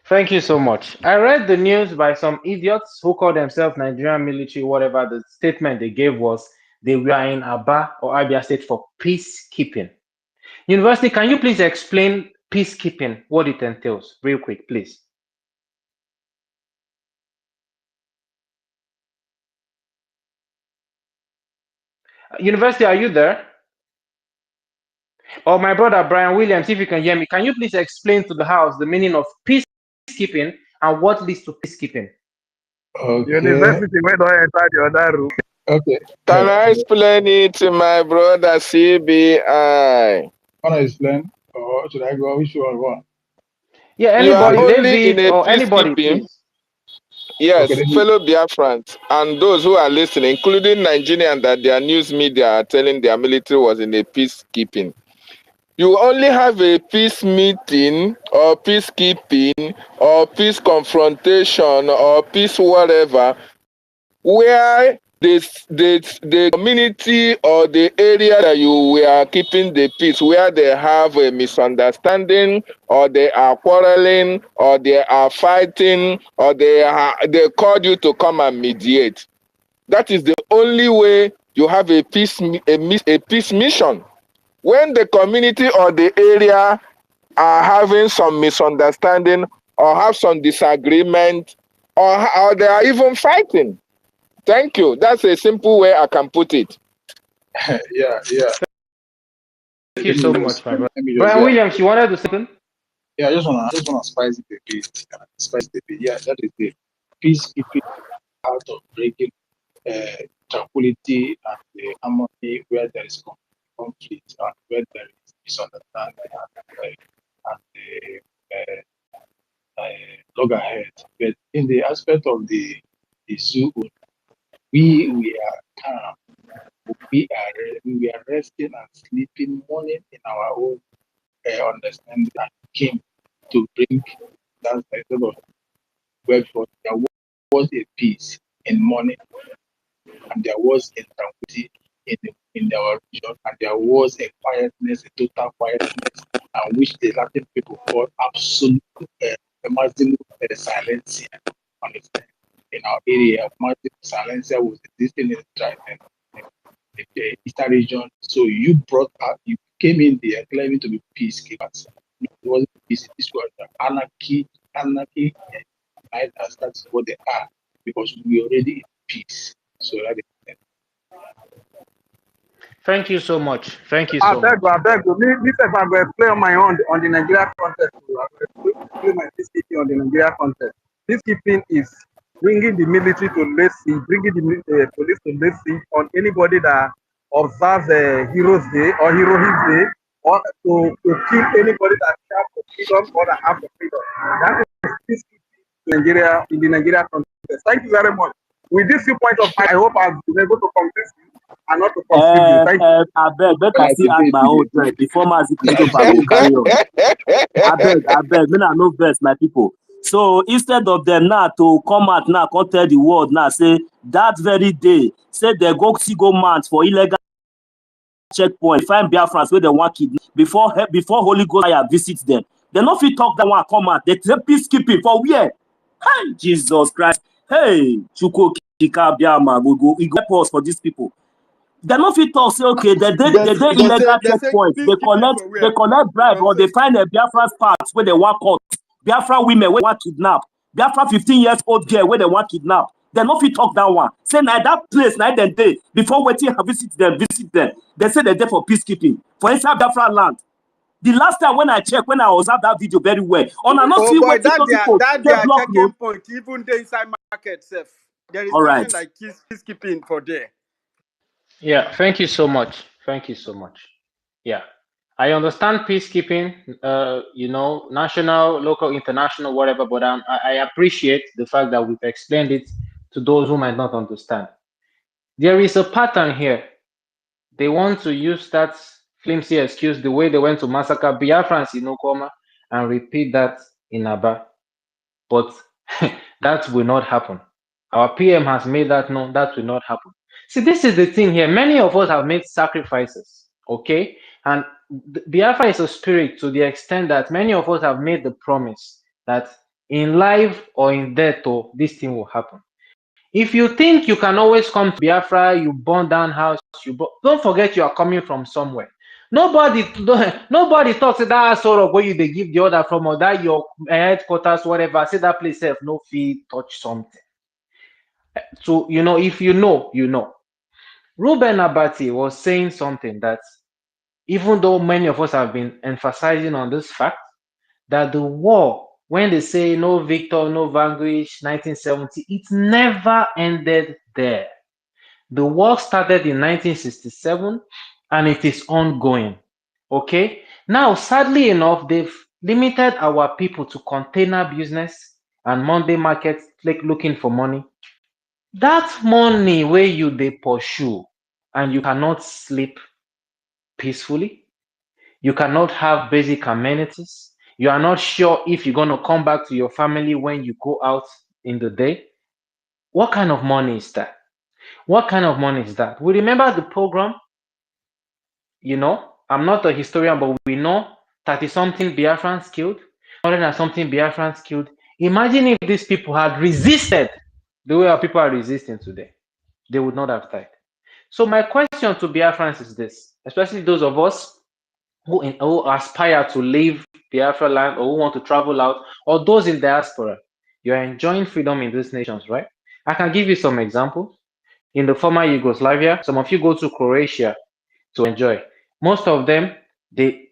Thank you so much. I read the news by some idiots who call themselves Nigerian military, whatever the statement they gave was they were in Aba or Abia State for peacekeeping. University, can you please explain peacekeeping, what it entails, real quick, please? University, are you there? Or my brother Brian Williams, if you can hear me, can you please explain to the house the meaning of peacekeeping and what leads to peacekeeping? Okay. University, where do I enter the other room? Okay. Can I explain it to my brother CBI? Want to explain? Or should I go? Which one? Yeah, You are anybody, only in David a or anybody, peacekeeping. please. Yes, Okay, fellow Biafrans and those who are listening, including Nigerians that their news media are telling their military was in a peacekeeping. You only have a peace meeting or peacekeeping or peace confrontation or peace whatever where the community or the area that you were keeping the peace, where they have a misunderstanding or they are quarreling or they are fighting or they called you to come and mediate. That is the only way you have a peace mission. When the community or the area are having some misunderstanding or have some disagreement or they are even fighting. Thank you. That's a simple way I can put it. yeah. Thank you so much, my brother. Brian Brian Williams, you wanted to say something? Yeah, I just wanna spice it a bit. Spice it a bit. Yeah, that is the peacekeeping out of breaking tranquility and the harmony where there is conflict and where there is misunderstanding. and loggerhead. But in the aspect of the zoo, we are calm. We are resting and sleeping morning in our own understanding and came to bring that sort of workforce. There was a peace in morning, and there was a tranquility in our region, and there was a quietness, a total quietness, and which the Latin people call absolute maximum silence. Understand? In our area, maximum silence was existing in the Eastern region. So you brought up, you came in there claiming to be peacekeepers. It wasn't peace, this was anarchy, that's what they are, because we already in peace. So that is it. Thank you so much. Thank you I so much. beg you. This if I'm going to play on my own on the Nigeria context. I'm going to play my peacekeeping on the Nigeria context. Peacekeeping is bringing the military to lay siege, bringing the police to lay siege on anybody that observes Heroes Day or Heroes Day, or to kill anybody that shouts for freedom or that have for freedom. That is peacekeeping in the Nigeria context. Thank you very much. With this few points of view, I hope I've been able to convince you and not to confuse you. Thank you. I beg, make I still add my own joy before Mazi Christopher go carry on. I beg, me I no vex my people. So instead of them now to come out now, come tell the world now, say that very day, say they go see go mount for illegal checkpoint, find Biafrans where they want kidnap before Holy Ghost fire visits them. They no fit talk that one come out. They say peacekeeping for where? Hey, Jesus Christ. Hey, Chuko Kika Biama, we go pause for these people. They no fit talk say okay, they illegal checkpoint. They collect bribe or they find a Biafran parts where they want cut. Biafra women where they want kidnap. Biafra 15 years old girl where they want kidnap. They no fit talk that one. Say na that place na dem dey before waiting visit them. They say they're there for peacekeeping for inside Biafra land. The last time when I checked, when I observed that video very well, on I not see boy, what people that they their block checking road. point, even the inside market self. There is All right. nothing like peacekeeping for there. Yeah, thank you so much. Thank you so much. Yeah, I understand peacekeeping, national, local, international, whatever, but I appreciate the fact that we've explained it to those who might not understand. There is a pattern here. They want to use that flimsy excuse the way they went to massacre Biafrans in Okoma and repeat that in Aba. But that will not happen. Our PM has made that known. That will not happen. See, this is the thing here. Many of us have made sacrifices, okay? And Biafra is a spirit to the extent that many of us have made the promise that in life or in death, this thing will happen. If you think you can always come to Biafra, you burn down house, don't forget you are coming from somewhere. Nobody talks to that sort of where they give the order from or that your headquarters, whatever. Say that place self no fee touch something. So if you know, you know. Ruben Abati was saying something that even though many of us have been emphasizing on this fact that the war, when they say no victor, no vanquish, 1970, it never ended there. The war started in 1967 and it is ongoing. Okay? Now, sadly enough, they've limited our people to container business and Monday markets looking for money. That money where they pursue and you cannot sleep peacefully, you cannot have basic amenities, you are not sure if you're going to come back to your family when you go out in the day. What kind of money is that? What kind of money is that? We remember the program, I'm not a historian, but we know 30-something Biafrans killed, 100-something Biafrans killed. Imagine if these people had resisted the way our people are resisting today. They would not have died. So my question to Biafrans is this, especially those of us who aspire to leave Biafra land or who want to travel out, or those in diaspora. You're enjoying freedom in these nations, right? I can give you some examples. In the former Yugoslavia, some of you go to Croatia to enjoy. Most of them, they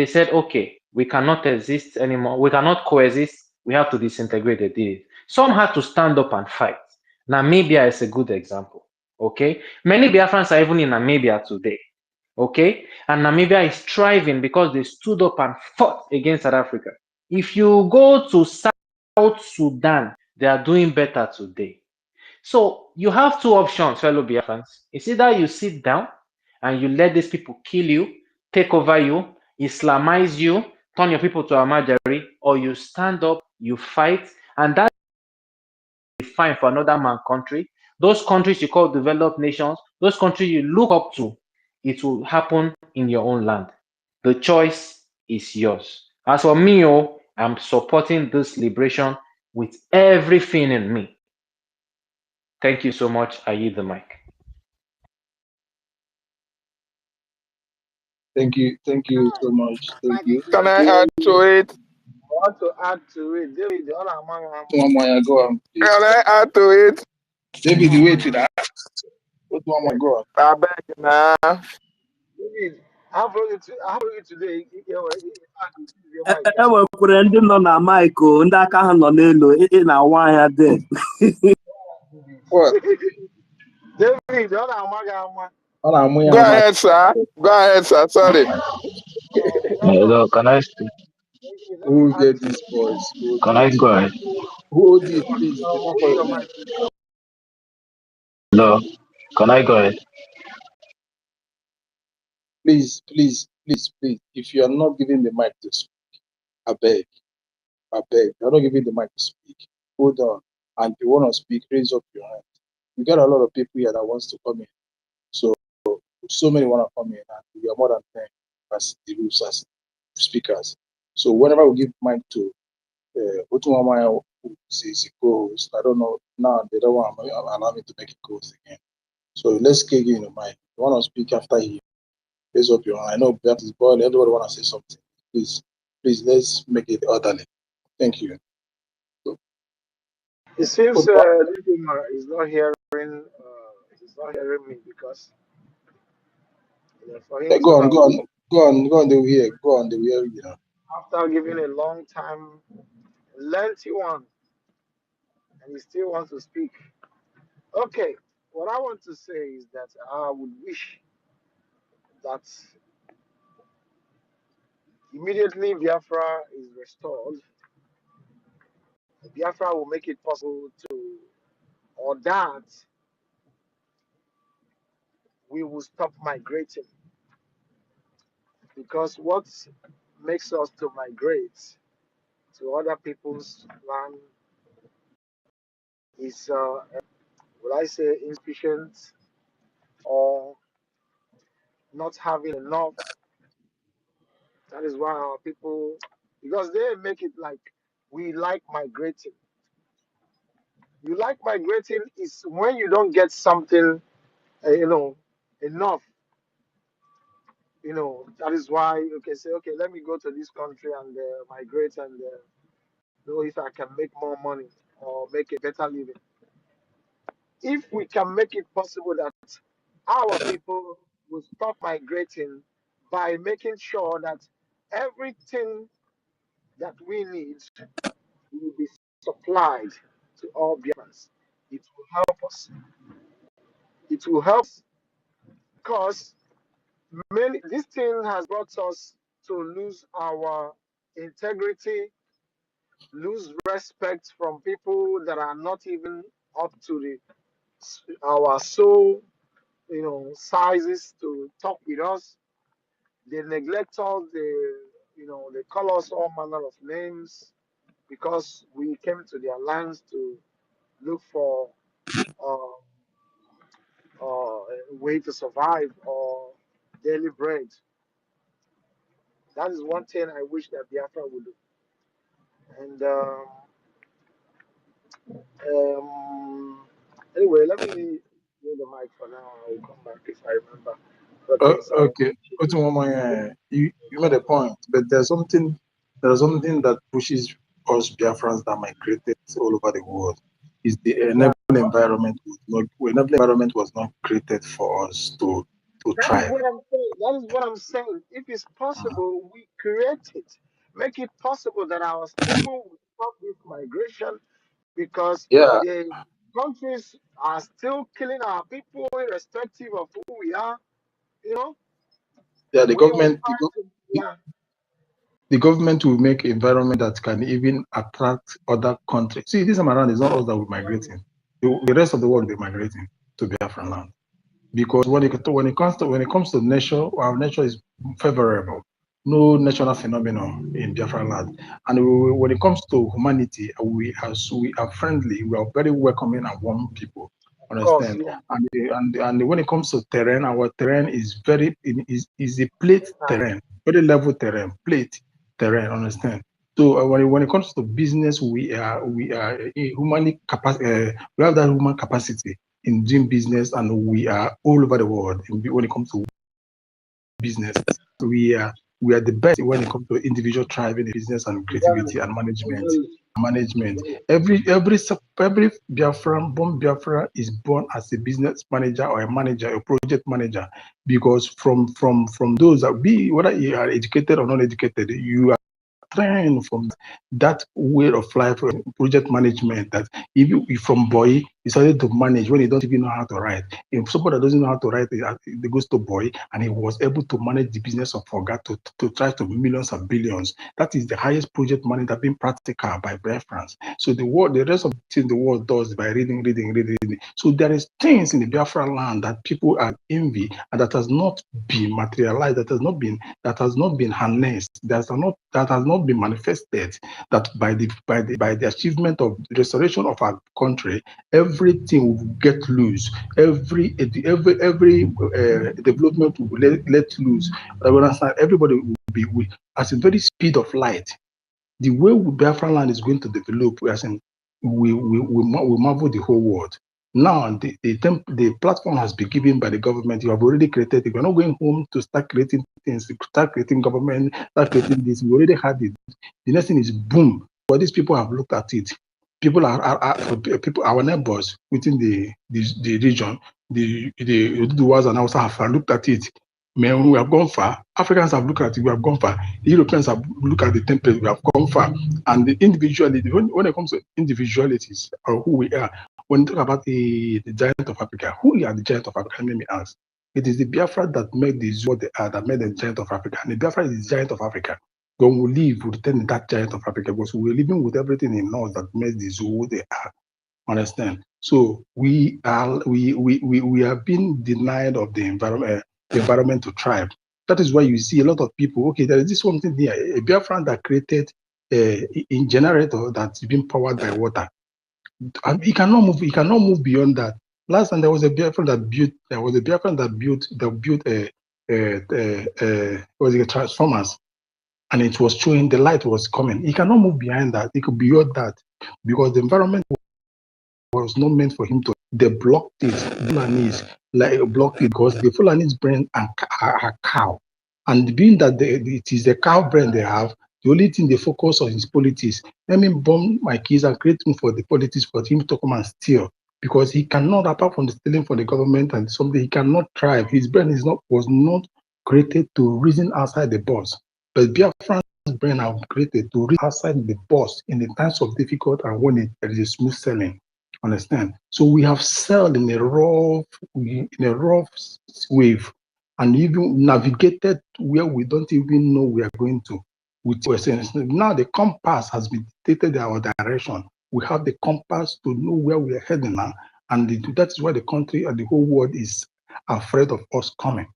said, okay, we cannot exist anymore. We cannot coexist. We have to disintegrate the deal. Some had to stand up and fight. Namibia is a good example. Okay, many Biafrans are even in Namibia today. Okay? And Namibia is thriving because they stood up and fought against South Africa. If you go to South Sudan, they are doing better today. So you have two options, fellow Biafrans. It's either you sit down and you let these people kill you, take over you, Islamize you, turn your people to Ahmadiyya, or you stand up, you fight, and that is fine for another man country. Those countries you call developed nations, those countries you look up to, it will happen in your own land. The choice is yours. As for me, I'm supporting this liberation with everything in me. Thank you so much. I yield the mic. Thank you so much. Thank you. Can I add to it? I want to add to it. David, the other man, One more, go on, please. Can I add to it? David, the way to that. What one more, go on. I beg now. David, how are you today? The enwekwara ndị nọ na maịk o, ndị aka ha nọ n'elu ị na-awa anya de. What? David, the other man, Go ahead, sir. Go ahead, sir. Sorry. Hello, can I speak? Who will get this voice? Can I go ahead? Who hold it, please? The one for you. Hello, can I go ahead? Please. If you are not giving the mic to speak, I beg. You're not giving the mic to speak. Hold on. And if you want to speak, raise up your hand. We got a lot of people here that wants to come in. So many want to come in, and we are more than 10 as the rules as speakers. So whenever we give mic to Otumamaya, who is a co-host, I don't know, now they don't want to allow me to make it co-host again. So let's kick in the mic. You want to speak after him, raise up your hand. I know that is boiling. Everybody want to say something. Please, let's make it orderly. Thank you. it seems Lidima is not hearing. He's not hearing me because for him Go on. They will hear. Go on. They will hear. You know. after giving a long time, lengthy one, and he still wants to speak. Okay, what I want to say is that I would wish that immediately Biafra is restored, Biafra will make it possible to, or that we will stop migrating. Because what makes us to migrate to other people's land is, will I say, insufficient or not having enough. That is why our people, because they make it like we like migrating. You like migrating is when you don't get something, enough. That is why you can say, okay, let me go to this country and migrate and know if I can make more money or make a better living. If we can make it possible that our people will stop migrating by making sure that everything that we need will be supplied to all Biafrans, it will help us. It will help because this thing has brought us to lose our integrity, lose respect from people that are not even up to our soul, sizes to talk with us. They neglect us. They call us all manner of names because we came to their lands to look for uh, a way to survive or daily bread. That is one thing I wish that Biafra would do. And anyway, let me leave the mic for now. I will come back if I remember. Okay. You made a point, but there's something that pushes us Biafrans that migrated all over the world. Is the enabling environment was not created for us to That is thrive. what I'm saying. That is what I'm saying. If it's possible, we create it. Make it possible that our people will stop this migration because Yeah. the countries are still killing our people irrespective of who we are. You know, Yeah, We will try to, the government will make environment that can even attract other countries. See, this time around, it's not us that will migrating. The rest of the world will be migrating to Biafra land. Because when it comes to nature, our nature is favorable. No national phenomenon in Biafra land. And when it comes to humanity, we are friendly. We are very welcoming and warm people. of course, Understand? yeah. And when it comes to terrain, our terrain is is a plate terrain, very level terrain, plate terrain. Understand? So when it comes to business, we are humanly we have that human capacity in doing business, and we are all over the world when it comes to business. We are the best when it comes to individual thriving in business and Very, creativity and management. very, Management. Every Biafran born Biafra is born as a business manager or a manager, a project manager, because from those that be whether you are educated or not educated, you are trained from that way of life, project management. That if from boy, he started to manage when he don't even know how to write. If somebody that doesn't know how to write, they goes to boy, and he was able to manage the business of Forgot to try to millions and billions. That is the highest project manager being practical by Biafrans. So the rest of the thing the world does by reading. So there is things in the Biafra land that people are envy, and that has not been materialized, that has not been harnessed, that has not been manifested. That by the achievement of the restoration of our country, everything will get loose. Every development will let loose. Everybody will be at a very speed of light. The way Biafra land is going to develop, as in we marvel the whole world. Now the platform has been given by the government. You have already created. If you're not going home to start creating things, start creating government, start creating this, we already had it. The next thing is boom. But these people have looked at it. People people, our neighbors within the region, the ones and also have looked at it. Man, we have gone far. Africans have looked at it, we have gone far. The Europeans have looked at the template, we have gone far. And the individuality, when it comes to individualities or who we are, when you talk about the giant of Africa, who are the giant of Africa? Let me ask. It is the Biafra that made this what they are, that made the giant of Africa. And the Biafra is the giant of Africa. When we leave, we return that giant of Africa because we're living with everything in us that makes this who they are. Understand? So we have been denied of the environment to thrive. That is why you see a lot of people. Okay, there is this one thing here, a Biafran that created a generator that's been powered by water. And he cannot move. He cannot move beyond that. Last time there was a Biafran that built. There was a Biafran that built was it transformers, and it was showing the light was coming. He cannot move behind that. He could beyond that because the environment was not meant for him to. They blocked it. Fulanis like blocked it because the Fulanis brain are cow, and being that it is the cow brain they have, the only thing they focus on is politics. Let me bomb my kids and create room for the politics for him to come and steal because he cannot, apart from the stealing from the government and something, he cannot thrive. His brain was not created to reason outside the box. But Biafran's brain have created to reason outside the box in the times of difficult and when there is a smooth sailing. Understand? So we have sailed in a rough wave, and even navigated where we don't even know we are going to. With sense. Now the compass has been dictated our direction. We have the compass to know where we are heading now, and that is why the country and the whole world is afraid of us coming,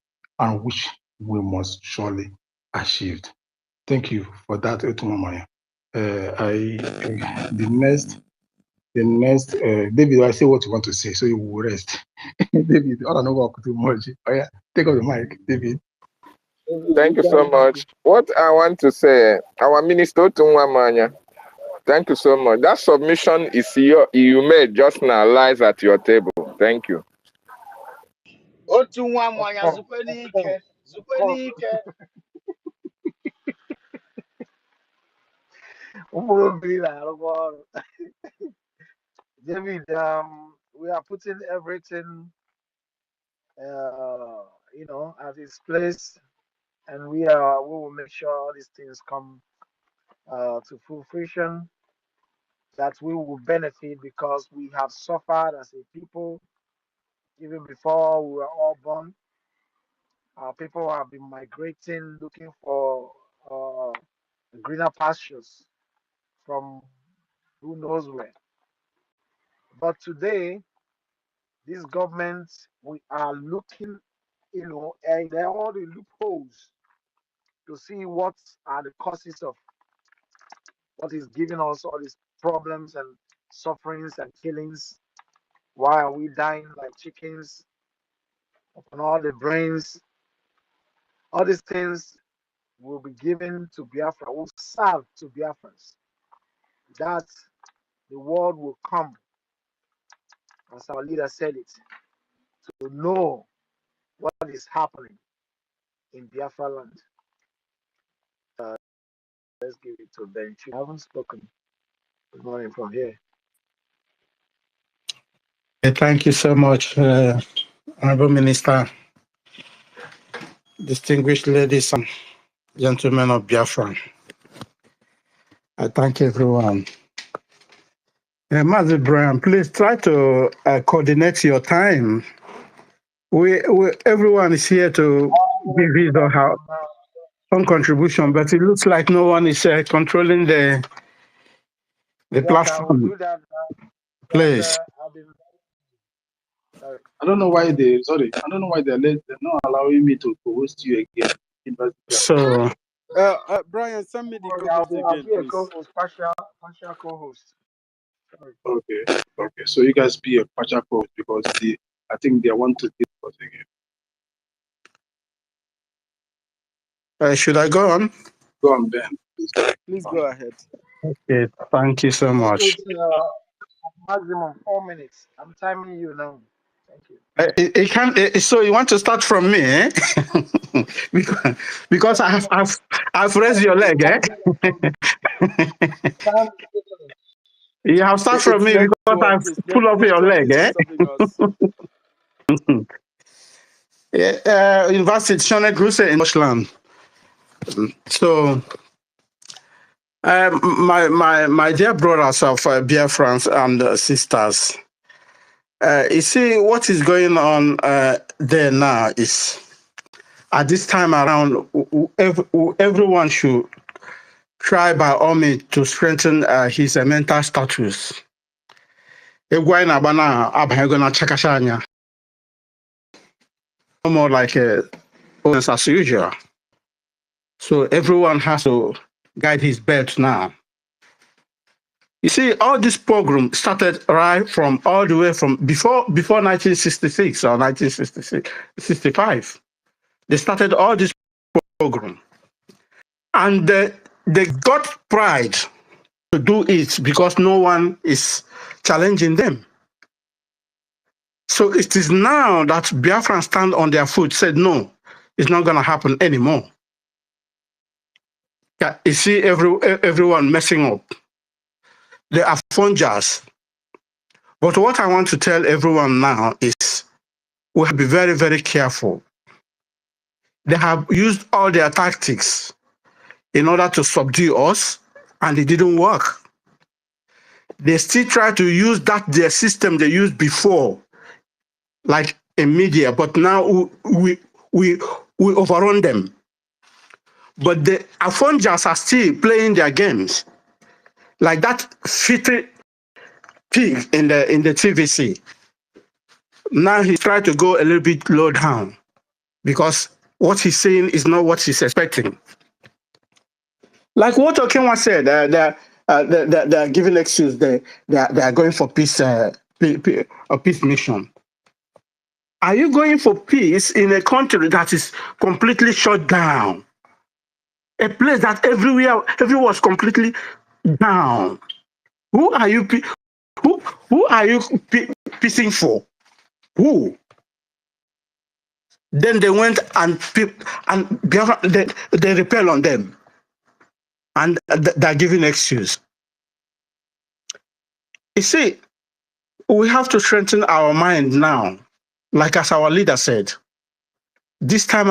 and which we must surely achieve. Thank you for that, Etumamaya. The next, David, I say what you want to say, so you will rest. David, I don't know what too much. Oh, yeah, take off the mic, David. Thank you so much. What I want to say, our minister Tunwamanya, thank you so much. That submission you made just now lies at your table. Thank you. Otu nwa mwanya zukwe n'ike, zukwe n'ike. Ụmụ obiri na-arụkwa ọrụ. David, we are putting everything, at its place, and we will make sure all these things come to fruition, that we will benefit because we have suffered as a people even before we were all born. Our people have been migrating, looking for uh, greener pastures from who knows where. But today, this government, we are looking, at all the loopholes to see what are the causes of what is giving us all these problems and sufferings and killings. Why are we dying like chickens upon all the brains? All these things will be given to Biafra, will serve to Biafrans. That the world will come, as our leader said it, to know what is happening in Biafra land. Let's give it to Ben. I haven't spoken. Good morning from here. Thank you so much, Honorable Minister, distinguished ladies and gentlemen of Biafra. I thank everyone. Master Brian, please try to coordinate your time. Everyone is here to give his or her own contribution, but it looks like no one is controlling the Yes, platform. I will do that now. Please. Sorry. I don't know why they're not allowing me to host you again. So, Brian, send me the I'll co-host be again, a please. co-host, partial co-host. Sorry. Okay. So you guys be a partial co-host because I think they want to deal with again. Should I go on? Go on, Ben. Please go ahead. Okay, thank you so much. It's maximum 4 minutes. I'm timing you now. Thank you. It can. So you want to start from me, eh? because I've raised your leg, eh? You have started from me because I've pulled up your leg, eh? University Shone Gruse in Deutschland. So, my dear brothers of Biafrans and sisters, you see what is going on there now is at this time around, everyone should try by all means to strengthen his mental status. No more like business as usual. So everyone has to guide his belt now. You see, all this program started right from all the way from before 1966 or 1965. They started all this program. And they got pride to do it because no one is challenging them. So it is now that Biafrans stand on their foot, said, no, it's not going to happen anymore. Yeah, you see everyone messing up. They are fungers. But what I want to tell everyone now is we have to be very, very careful. They have used all their tactics in order to subdue us, and it didn't work. They still try to use their system they used before, like in media, but now we overrun them. But the Afonjas are still playing their games, like that filthy pig in the TVC. Now he's trying to go a little bit low down because what he's saying is not what he's expecting. Like what Okenwa said, they're giving excuse. They are going for peace, a peace mission. Are you going for peace in a country that is completely shut down? A place that everyone was completely down. Who are you peacing for? Who? Then they went and they repel on them, and they're giving excuse. You see, we have to strengthen our mind now, like as our leader said. This time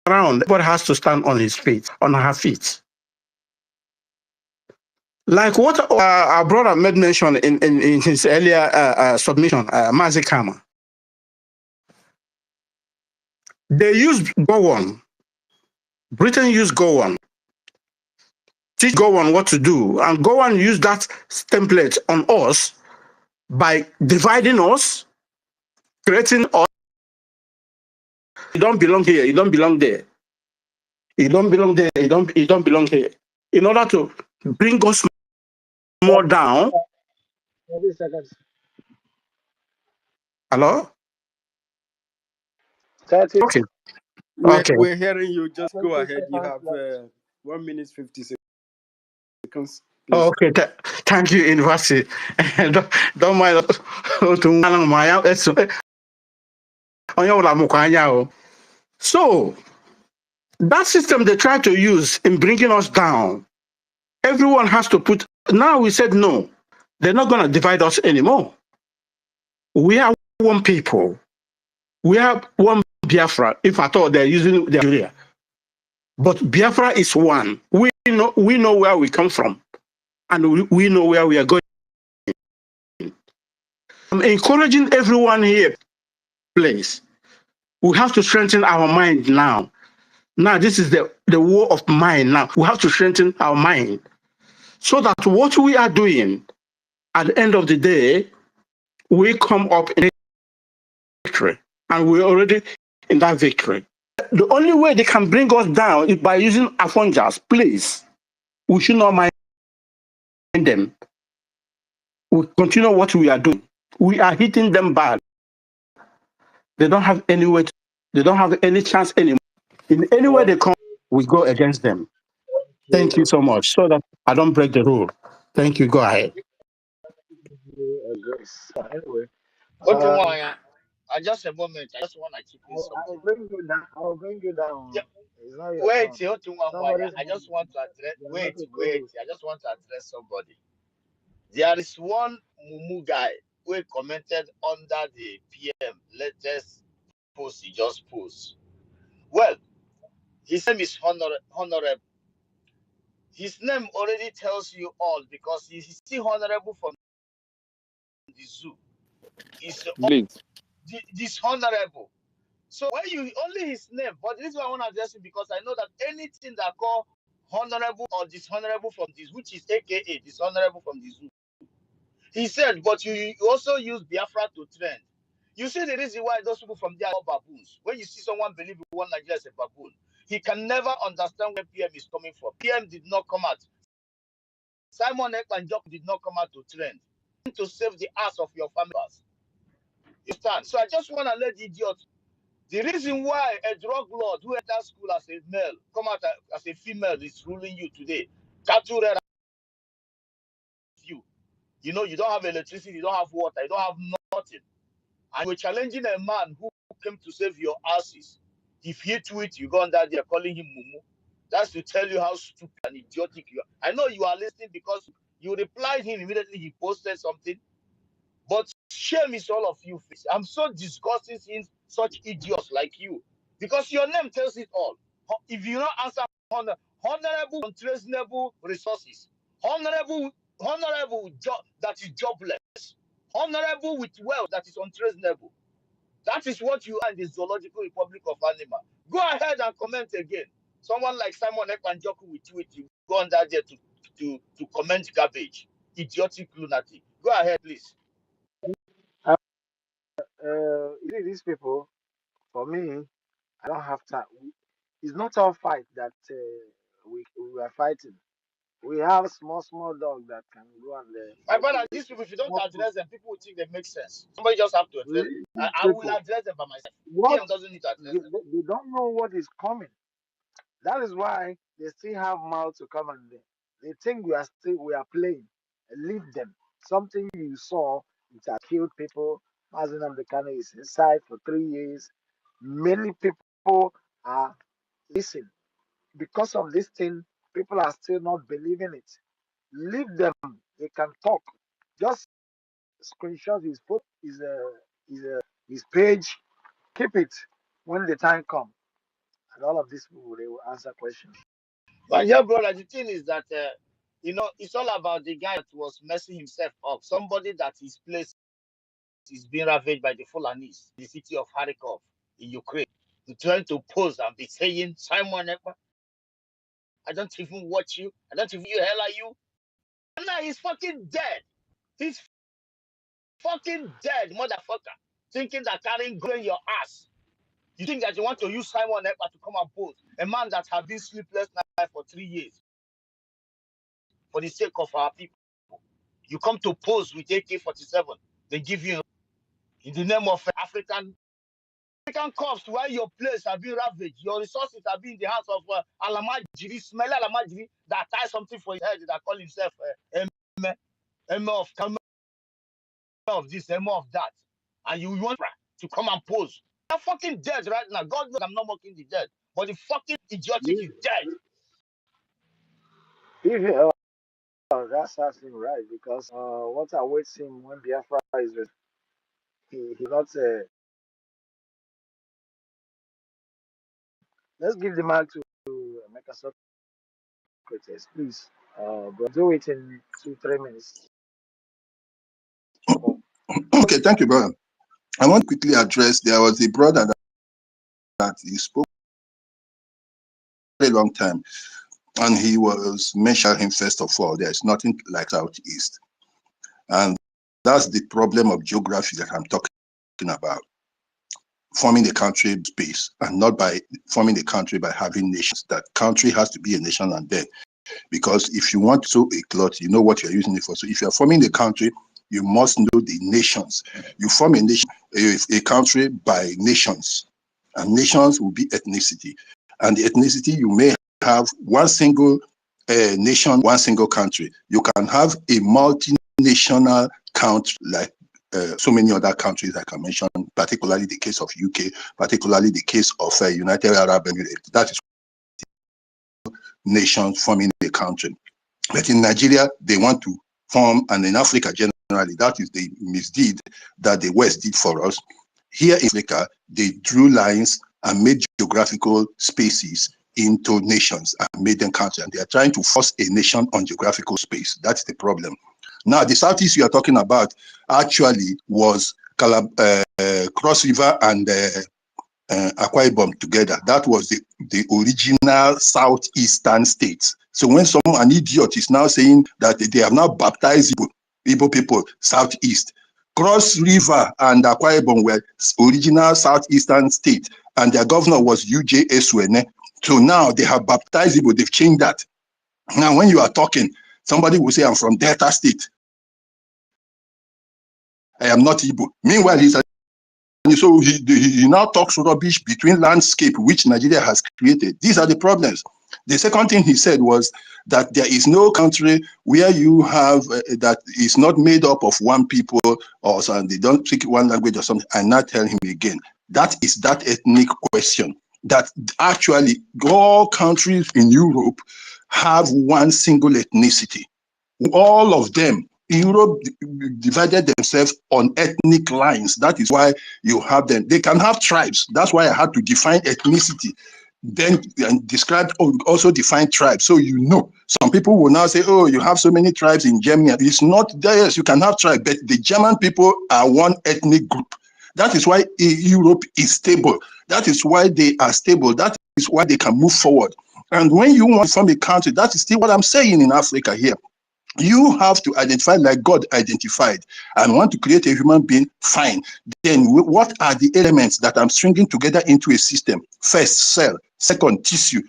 around, everybody has to stand on his feet, on her feet. Like what our brother made mention in his earlier submission, Mazikama. They used go on. Britain used go on. Teach go on what to do, and go on use that template on us by dividing us, creating us. You don't belong here. You don't belong there. You don't belong there. You don't belong here. In order to bring us more down. 30 seconds. Hello? 30 Okay. We're, Okay. we're hearing you. Just go 20 ahead. You seconds have left. 1 minute 50 seconds. Oh, Please. okay. Thank you, University. Don't mind. So, that system they try to use in bringing us down, everyone has to put. Now we said no, they're not going to divide us anymore. We are one people. We have one Biafra, if at all they're using their area. But Biafra is one. We know where we come from, and we know where we are going. I'm encouraging everyone here, please. We have to strengthen our mind now. Now, this is the war of mind now. We have to strengthen our mind so that what we are doing at the end of the day, we come up in victory. And we're already in that victory. The only way they can bring us down is by using Afonjas. Please, we should not mind them. We continue what we are doing. We are hitting them bad. They don't have any way. They don't have any chance anymore. In any way they come, we go against them. Thank you so much. So that I don't break the rule. Thank you. Go ahead. Grace. Anyway, Okay, uh, just a moment. I just want to chip in I'll something. bring you down. I'll bring you Yeah, down. It's not your wait, turn. Somebody's I just want to address. You're not Wait, a wait. co-host. I just want to address somebody. There is one Mumu guy who commented under the PM latest post he just posted. Well, his name is Honorable. His name already tells you all because he's still honorable from the zoo. He's Please. dishonorable. So when you only his name, but this is why I want to address it because I know that anything that call honorable or dishonorable from this, which is AKA dishonorable from the zoo. He said, but you also use Biafra to trend. You see the reason why those people from there are baboons. When you see someone believe one Nigeria is a baboon, he can never understand where PM is coming from. PM did not come out. Simon Ekpanjok did not come out to trend. To save the ass of your families. You stand. So I just want to let the idiot. The reason why a drug lord who entered school as a male come out as a female is ruling you today. Cattle you. You know, you don't have electricity, you don't have water, you don't have nothing. And you're challenging a man who came to save your asses. If he tweet, you go on that there calling him Mumu. That's to tell you how stupid and idiotic you are. I know you are listening because you replied him immediately he posted something. But shame is all of you. I'm so disgusted seeing such idiots like you. Because your name tells it all. If you don't answer honorable, untraceable resources, honorable job that is jobless, honorable with wealth that is untraceable. That is what you are in the Zoological Republic of Animal. Go ahead and comment again. Someone like Simon Ekpanjoku will tweet you. Go on that there to comment garbage. Idiotic lunatic. Go ahead, please. You see, these people, for me, I don't have time. It's not all fight that we are fighting. We have small dog that can go and My fight brother, with these people, if you don't small food. address them, people will think they make sense. Somebody just have to address them. These I will people, address them by myself. what PM doesn't need to address them. they don't know what is coming. That is why they still have mouth to come and they think we are playing. Leave them. Something you saw it has killed people. Mazen Amdekane is inside for 3 years. Many people are listen because of this thing. People are still not believing it. Leave them. They can talk. Just screenshot his page. Keep it when the time comes. And all of these people they will answer questions. But yeah, brother, the thing is that, it's all about the guy that was messing himself up. Somebody that his place is being ravaged by the Fulanis, the city of Kharkov in Ukraine. You're trying to pose and be saying, Simon Ekpa, I don't even watch you. I don't even you hell are you. And now he's fucking dead. He's fucking dead, motherfucker. Thinking that carrying gun in your ass. You think that you want to use Simon Ekpa to come and pose? A man that has been sleepless night for 3 years. For the sake of our people. You come to pose with AK-47. They give you in the name of African cops while your place have been ravaged. Your resources have been in the hands of Alamajiri, smelly Alamajiri that ties something for his head that call himself of this, of that. And you want to come and pose. You're fucking dead right now. God knows I'm not mocking the dead. But the fucking idiotic is dead. If that's asking right, because what awaits him when Biafra is he not. Let's give the mic to make a Socrates, please. But do it in 2-3 minutes. Okay, thank you, brother. I want to quickly address, there was a brother that he spoke for a long time, and he was mentioning him first of all, there's nothing like Southeast. And that's the problem of geography that I'm talking about. Forming the country space, and not by forming the country by having nations. That country has to be a nation and then. Because if you want to sew a cloth, you know what you're using it for. So if you're forming the country, you must know the nations. You form a nation, a country by nations, and nations will be ethnicity. And the ethnicity, you may have one single nation, one single country. You can have a multinational country like so many other countries I can mention, particularly the case of UK, particularly the case of United Arab Emirates. That is nations forming a country. But in Nigeria, they want to form, and in Africa generally, that is the misdeed that the West did for us. Here in Africa, they drew lines and made geographical spaces into nations and made them countries. And they are trying to force a nation on geographical space. That's the problem. Now, the Southeast you are talking about actually was Cross River and Akwa Ibom together. That was the original southeastern states. So when an idiot is now saying that they have now baptized Igbo people southeast, Cross River and Akwa Ibom were original southeastern state, and their governor was UJ Eswene. So now they have baptized Igbo. They've changed that. Now when you are talking, somebody will say, I'm from Delta State. I am not Igbo. Meanwhile, so he now talks rubbish between landscape, which Nigeria has created. These are the problems. The second thing he said was that there is no country where you have that is not made up of one people or something. They don't speak one language or something. And not tell him again. That is that ethnic question. That actually all countries in Europe have one single ethnicity. All of them. Europe divided themselves on ethnic lines. That is why you have them. They can have tribes. That's why I had to define ethnicity. Then and describe, also define tribes. So you know, some people will now say, oh, you have so many tribes in Germany. It's not there. Yes, you can have tribes, but the German people are one ethnic group. That is why Europe is stable. That is why they are stable. That is why they can move forward. And when you want to form a country, that is still what I'm saying in Africa here. You have to identify like God identified and want to create a human being, fine. Then what are the elements that I'm stringing together into a system? First, cell. Second, tissue.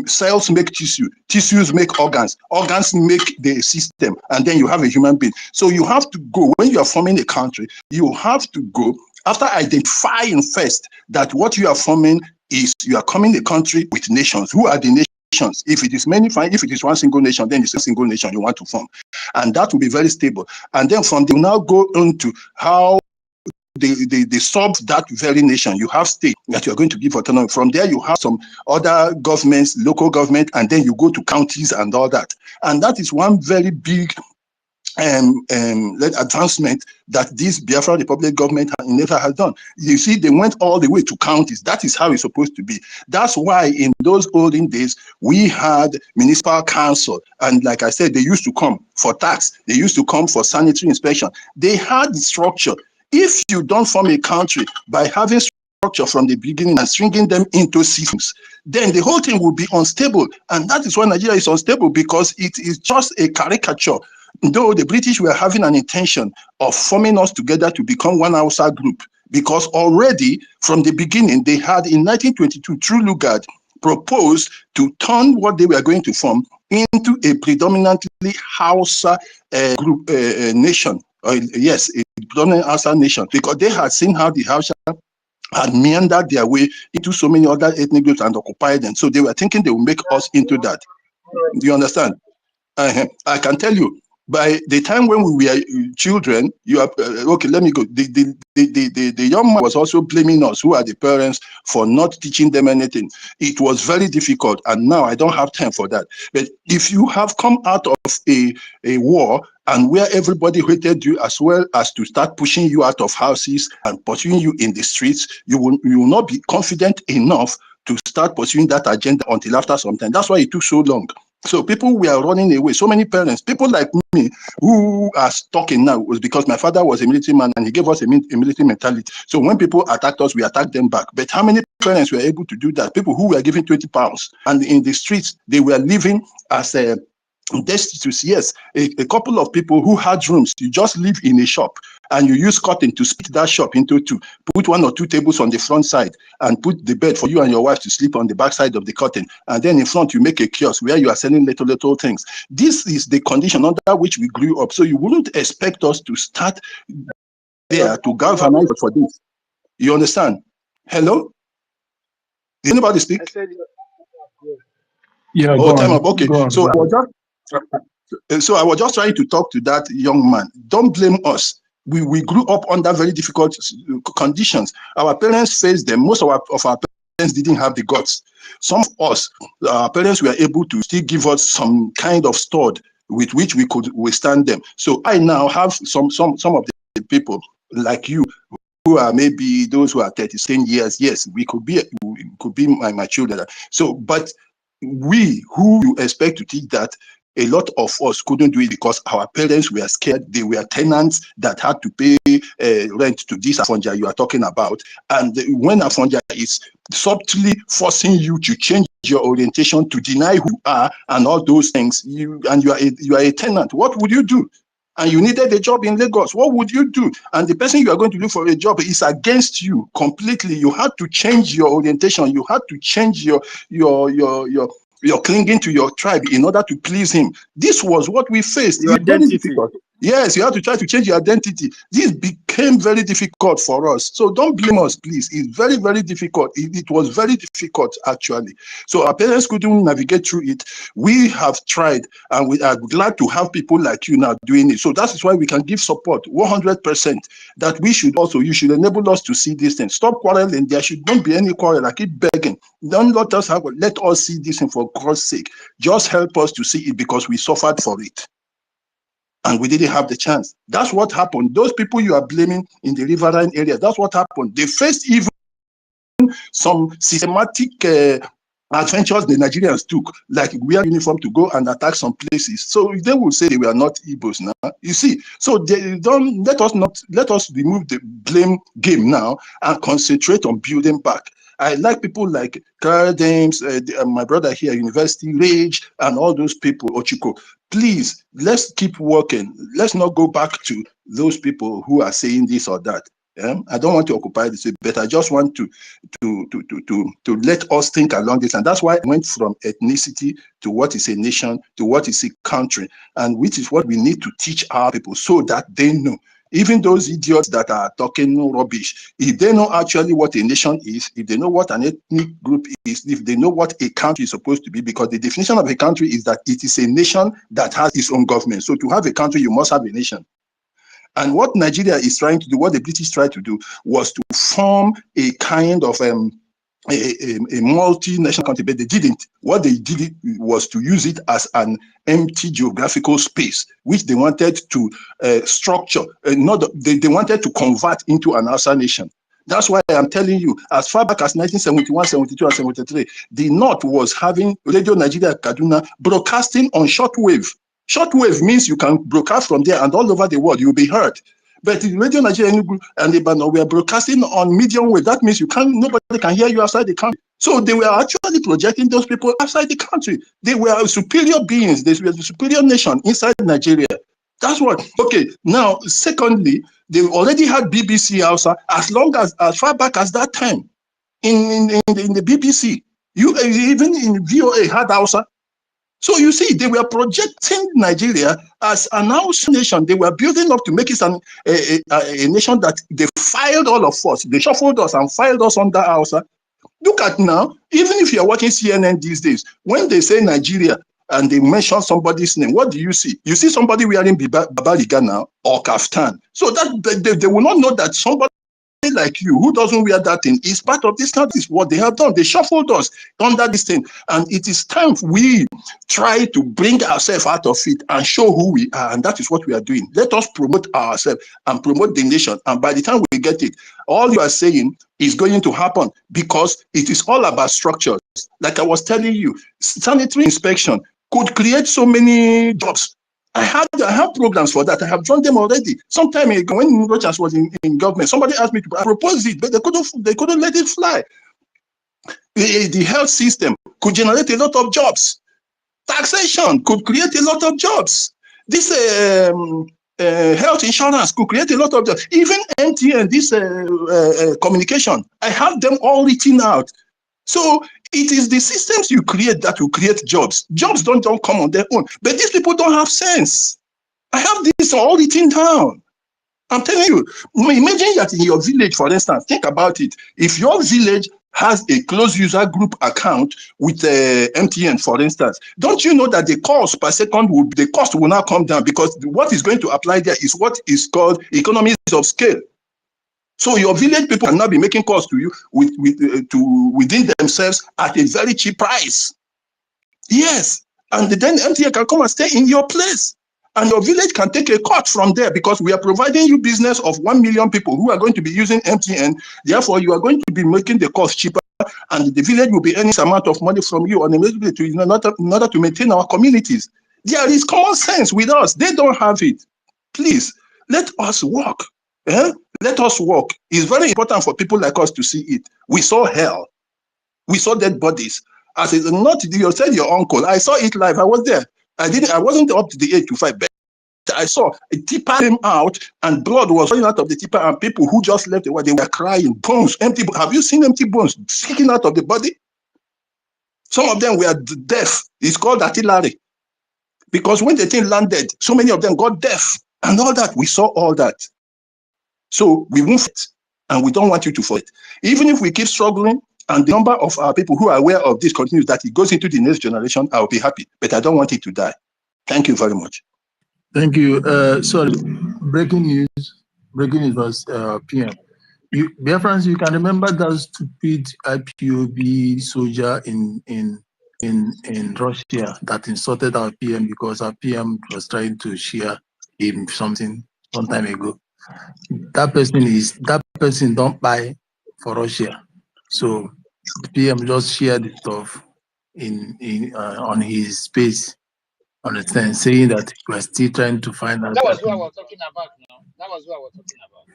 Cells make tissue. Tissues make organs. Organs make the system. And then you have a human being. So you have to go, when you are forming a country, you have to go, after identifying first that what you are forming is, you are coming a country with nations. Who are the nations? If it is many, fine. If it is one single nation, then it's a single nation you want to form. And that will be very stable. And then from there, now go into how they solve that very nation. You have state that you're going to give autonomy. From there, you have some other governments, local government, and then you go to counties and all that. And that is one very big advancement that this Biafra Republic government never has done. You see, they went all the way to counties. That is how it's supposed to be. That's why in those olden days, we had municipal council. And like I said, they used to come for tax. They used to come for sanitary inspection. They had the structure. If you don't form a country by having structure from the beginning and stringing them into systems, then the whole thing will be unstable. And that is why Nigeria is unstable, because it is just a caricature. Though the British were having an intention of forming us together to become one Hausa group, because already from the beginning, they had in 1922, through Lugard, proposed to turn what they were going to form into a predominantly Hausa group nation. Yes, a predominant Hausa nation, because they had seen how the Hausa had meandered their way into so many other ethnic groups and occupied them. So they were thinking they would make us into that. Do you understand? I can tell you, by the time when we were children, you are okay. Let me go. The young man was also blaming us, who are the parents, for not teaching them anything. It was very difficult, and now I don't have time for that. But if you have come out of a war and where everybody hated you, as well as to start pushing you out of houses and pursuing you in the streets, you will not be confident enough to start pursuing that agenda until after some time. That's why it took so long. So people were running away. So many parents, people like me, who are talking now, was because my father was a military man and he gave us a military mentality. So when people attacked us, we attacked them back. But how many parents were able to do that? People who were given 20 pounds and in the streets, they were living as a destitute. Yes, a couple of people who had rooms, you just live in a shop and you use curtain to split that shop into two, put 1 or 2 tables on the front side and put the bed for you and your wife to sleep on the back side of the curtain, and then in front you make a kiosk where you are selling little things. This is the condition under which we grew up. So you wouldn't expect us to start there to galvanize for this. You understand? Hello? Did anybody speak? I said, Yeah, Oh, go time on. up. Okay. Go on. So I was just trying to talk to that young man. Don't blame us. We grew up under very difficult conditions. Our parents faced them. Most of our parents didn't have the guts. Some of us, our parents were able to still give us some kind of sword with which we could withstand them. So I now have some of the people like you, who are maybe those who are 37 years. Yes, we could be my children. So, but we who you expect to teach that, a lot of us couldn't do it because our parents were scared. They were tenants that had to pay rent to this Afonja you are talking about. And when Afonja is subtly forcing you to change your orientation, to deny who you are and all those things, you are a tenant, what would you do? And you needed a job in Lagos, what would you do? And the person you are going to look for a job is against you completely. You had to change your orientation. You had to change your clinging to your tribe in order to please him. This was what we faced. Your identity. Difficult. Yes, you have to try to change your identity. This became very difficult for us. So don't blame us, please. It's very, very difficult. It was very difficult, actually. So our parents couldn't navigate through it. We have tried, and we are glad to have people like you now doing it. So that is why we can give support 100%. That we should also, you should enable us to see this thing. Stop quarreling. There should not be any quarrel. I keep begging. Don't let us see this thing for God's sake. Just help us to see it because we suffered for it. And we didn't have the chance. That's what happened. Those people you are blaming in the riverine area, that's what happened. They faced even some systematic adventures the Nigerians took, like wear uniform to go and attack some places. So they will say they were not Igbos now. You see, so they don't let us remove the blame game now and concentrate on building back. I like people like Carl James, my brother here, University, Rage, and all those people, Ochiko. Please, let's keep working. Let's not go back to those people who are saying this or that. Yeah? I don't want to occupy this, but I just want to let us think along this. And that's why I went from ethnicity to what is a nation to what is a country, and which is what we need to teach our people so that they know. Even those idiots that are talking rubbish, if they know actually what a nation is, if they know what an ethnic group is, if they know what a country is supposed to be, because the definition of a country is that it is a nation that has its own government. So to have a country, you must have a nation. And what Nigeria is trying to do, what the British tried to do, was to form a kind of a multinational country, but they didn't. What they did was to use it as an empty geographical space, which they wanted to structure. They wanted to convert into an Hausa nation. That's why I'm telling you, as far back as 1971, 72, and 73, the North was having Radio Nigeria Kaduna broadcasting on shortwave. Shortwave means you can broadcast from there and all over the world, you'll be heard. But the Radio Nigeria and Ibadan were broadcasting on medium wave. That means nobody can hear you outside the country. So they were actually projecting those people outside the country. They were superior beings. They were the superior nation inside Nigeria. That's what. Okay. Now, secondly, they already had BBC Hausa as far back as that time in the BBC. Even in VOA had Hausa. So you see, they were projecting Nigeria as an house nation. They were building up to make it a nation that they filed all of us. They shuffled us and filed us under Hausa. Look at now, even if you're watching CNN these days, when they say Nigeria and they mention somebody's name, what do you see? You see somebody wearing Babaliga now or Kaftan. So that they will not know that somebody like you who doesn't wear that thing is part of this. That is what they have done. They shuffled us under this thing, and it is time we try to bring ourselves out of it and show who we are, and that is what we are doing. Let us promote ourselves and promote the nation, and by the time we get it, all you are saying is going to happen, because it is all about structures. Like I was telling you, sanitary inspection could create so many jobs. I have programs for that. I have joined them already. Some time ago, when Rochas was in government, somebody asked me to propose it, but they couldn't let it fly. The health system could generate a lot of jobs. Taxation could create a lot of jobs. This health insurance could create a lot of jobs. Even MTN, this communication, I have them all written out. So it is the systems you create that will create jobs. Jobs don't come on their own. But these people don't have sense. I have this all written down. I'm telling you, imagine that in your village, for instance, think about it. If your village has a closed user group account with MTN, for instance, don't you know that the cost per second the cost will now come down, because what is going to apply there is what is called economies of scale. So your village people can now be making calls to you within themselves at a very cheap price. Yes, and then MTN can come and stay in your place, and your village can take a cut from there, because we are providing you business of 1 million people who are going to be using MTN. Therefore, you are going to be making the cost cheaper, and the village will be earning some amount of money from you on a monthly basis in order to maintain our communities. There is common sense with us. They don't have it. Please, let us work. Let us work. It's very important for people like us to see it. We saw hell. We saw dead bodies. As it's not you said your uncle. I saw it live. I was there. I wasn't up to the age to fight, but I saw a tipper came out and blood was running out of the tipper, and people who just left the way, they were crying. Bones, empty. Have you seen empty bones sticking out of the body? Some of them were deaf. It's called artillery. Because when the thing landed, so many of them got deaf. And all that, we saw all that. So we won't fight, and we don't want you to fight. Even if we keep struggling, and the number of our people who are aware of this continues, that it goes into the next generation, I'll be happy. But I don't want it to die. Thank you very much. Thank you. Sorry, breaking news was PM. Biafrans, you can remember that stupid IPOB soldier in Russia that insulted our PM because our PM was trying to share him something some time ago. That person don't buy for Russia. So the PM just shared the stuff on his space, understand, saying that we're still trying to find out. That was who I was talking about now. That was who I was talking about.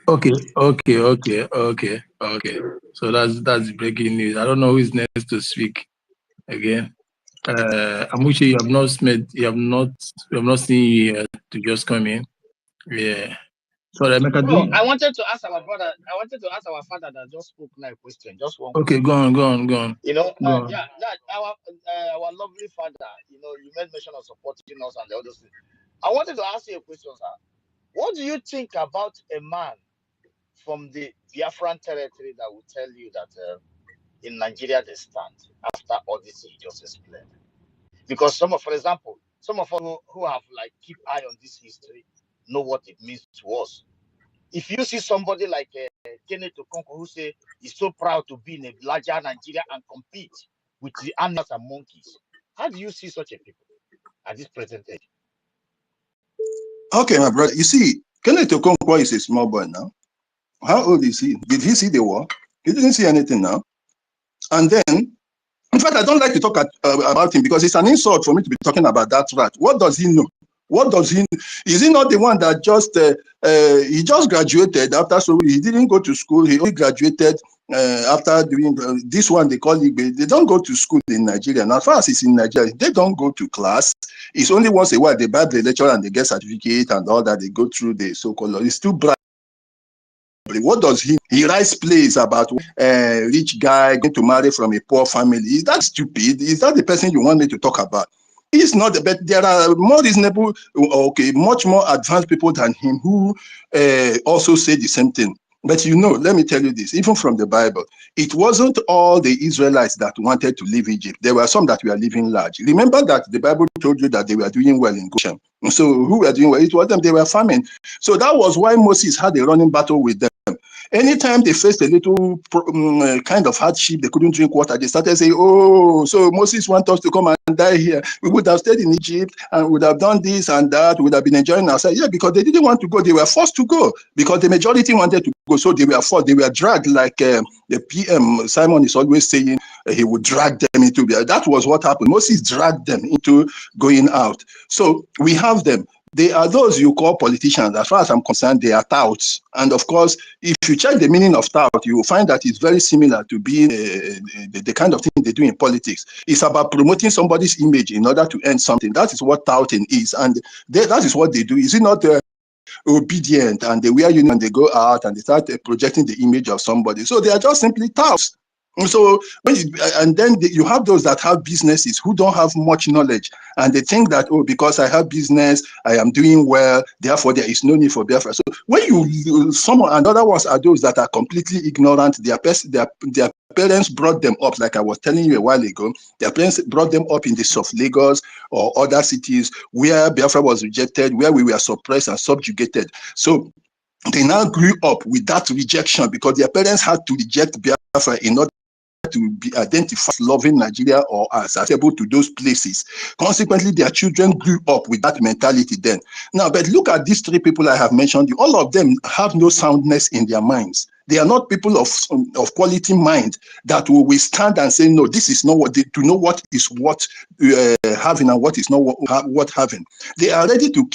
Okay. So that's breaking news. I don't know who is next to speak again. Amushi, you have not seen you yet to just come in. Yeah. Sorry, No, I wanted to ask our brother. I wanted to ask our father that just spoke now a question. Just one. Okay, question. go on. You know, go on. yeah, that our lovely father. You know, you made mention of supporting us and the other things. I wanted to ask you a question, sir. What do you think about a man from the Biafran territory that will tell you that in Nigeria they stand after all this he just explained? Because for example, some of us who have like keep eye on this history know what it means to us. If you see somebody like Kenneth Okonkwo who say he's so proud to be in a larger Nigeria and compete with the animals and monkeys, how do you see such a people at this present age? Okay, my brother. You see, Kenneth Okonkwo is a small boy now. How old is he? Did he see the war? He didn't see anything now. And then, in fact, I don't like to talk about him because it's an insult for me to be talking about that rat. What does he know? What does he? Is he not the one that he just graduated after? So he didn't go to school. He only graduated after doing this one. They call it. They don't go to school in Nigeria. Now, as far as it's in Nigeria, they don't go to class. It's only once a while they buy the lecture and they get certificate and all that. They go through the so-called. It's still bright. What does he? He writes plays about a rich guy going to marry from a poor family. Is that stupid? Is that the person you want me to talk about? He's not, but there are more reasonable, okay, much more advanced people than him who also say the same thing. But let me tell you this, even from the Bible, it wasn't all the Israelites that wanted to leave Egypt. There were some that were living large. Remember that the Bible told you that they were doing well in Goshen. So who were doing well? It was them, they were farming. So that was why Moses had a running battle with them. Anytime they faced a little kind of hardship, they couldn't drink water, they started saying, oh, so Moses wants us to come and die here. We would have stayed in Egypt and would have done this and that, we would have been enjoying ourselves. Yeah, because they didn't want to go. They were forced to go because the majority wanted to go. So they were forced. They were dragged like the PM, Simon is always saying he would drag them into. That was what happened. Moses dragged them into going out. So we have them. They are those you call politicians. As far as I'm concerned, they are touts. And of course, if you check the meaning of tout, you will find that it's very similar to being the kind of thing they do in politics. It's about promoting somebody's image in order to earn something. That is what touting is. And that is what they do. Is it not obedient? And they wear uniform and they go out and they start projecting the image of somebody. So they are just simply touts. So then you have those that have businesses who don't have much knowledge, and they think that, oh, because I have business, I am doing well, therefore there is no need for Biafra. So when some and other ones are those that are completely ignorant. Their parents brought them up, like I was telling you a while ago. Their parents brought them up in the south of Lagos or other cities where Biafra was rejected, where we were suppressed and subjugated. So they now grew up with that rejection because their parents had to reject Biafra in order to be identified as loving Nigeria or as accessible to those places. Consequently, their children grew up with that mentality then. Now, but look at these three people I have mentioned. All of them have no soundness in their minds. They are not people of quality mind that will withstand and say, no, this is not what they to know what is what having and what is not what having. They are ready to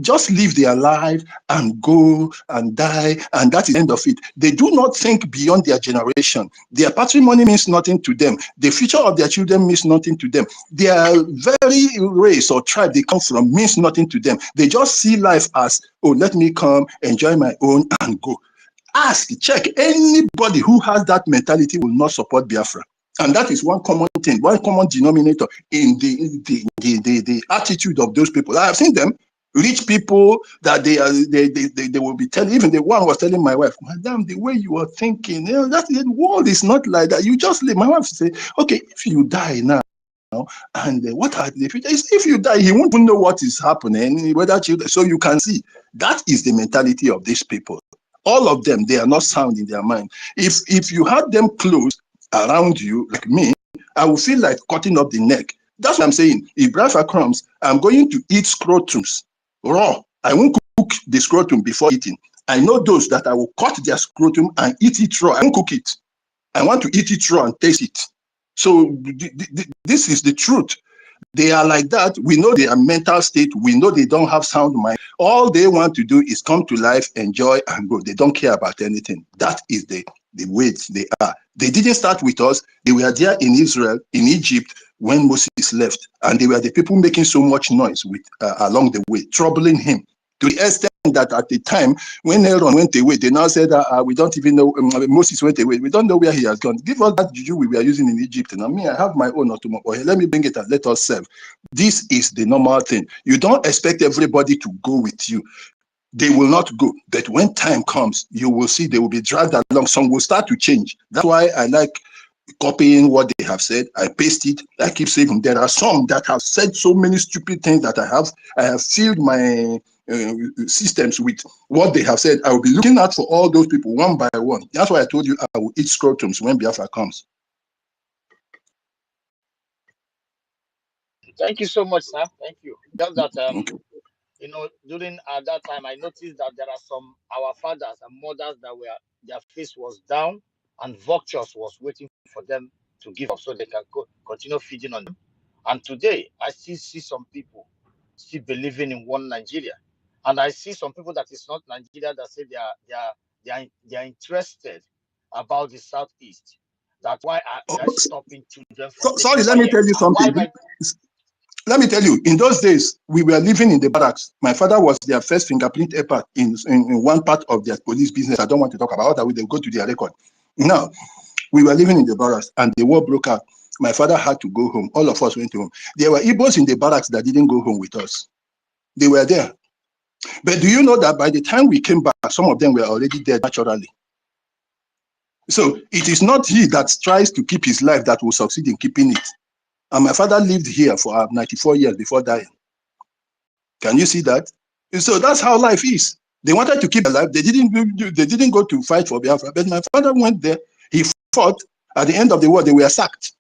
just live their life and go and die, and that is the end of it. They do not think beyond their generation. Their patrimony means nothing to them. The future of their children means nothing to them. Their very race or tribe they come from means nothing to them. They just see life as, oh, let me come, enjoy my own, and go. Check, anybody who has that mentality will not support Biafra. And that is one common thing, one common denominator in the attitude of those people. I have seen them, rich people, that they will be telling, even the one was telling my wife, Madam, the way you are thinking, that the world is not like that. You just live. My wife say, okay, if you die now, and what are the future? If you die, he won't know what is happening, whether so you can see. That is the mentality of these people. All of them, they are not sound in their mind. If you had them close around you, like me, I would feel like cutting up the neck. That's what I'm saying. If Biafra comes, I'm going to eat scrotums raw. I won't cook the scrotum before eating. I know those that I will cut their scrotum and eat it raw. I won't cook it. I want to eat it raw and taste it. So this is the truth. They are like that. We know their mental state. We know they don't have sound mind. All they want to do is come to life, enjoy, and go. They don't care about anything. That is the way they are. They didn't start with us. They were there in Israel, in Egypt, when Moses left. And they were the people making so much noise along the way, troubling him. To the extent that at the time, when Aaron went away, they now said, we don't even know, Moses went away. We don't know where he has gone. Give us that juju we were using in Egypt. And I have my own automobile. Let me bring it and let us serve. This is the normal thing. You don't expect everybody to go with you. They will not go. But when time comes, you will see they will be dragged along. Some will start to change. That's why I like copying what they have said. I paste it. I keep saving. There are some that have said so many stupid things that I have filled my systems with what they have said. I will be looking out for all those people one by one. That's why I told you I will eat scrotums when Biafra comes. Thank you so much, sir. Thank you. Just that Okay. during at that time, I noticed that there are some our fathers and mothers that were their face was down, and vultures was waiting for them to give up so they can continue feeding on them. And today, I still see some people still believing in one Nigeria. And I see some people that is not Nigeria that say they are interested about the Southeast. That's why Oh, they're stopping children from sorry, taking let me WAEC. tell you And why something. my Let me tell you, in those days, we were living in the barracks. My father was their first fingerprint expert in one part of their police business. I don't want to talk about that. They go to their record. Now, we were living in the barracks and the war broke out. My father had to go home. All of us went home. There were Igbos in the barracks that didn't go home with us. They were there. But do you know that by the time we came back, some of them were already dead naturally? So it is not he that tries to keep his life that will succeed in keeping it. And my father lived here for 94 years before dying. Can you see that? So that's how life is. They wanted to keep alive. They didn't go to fight for Biafra. But my father went there. He fought. At the end of the war, they were sacked.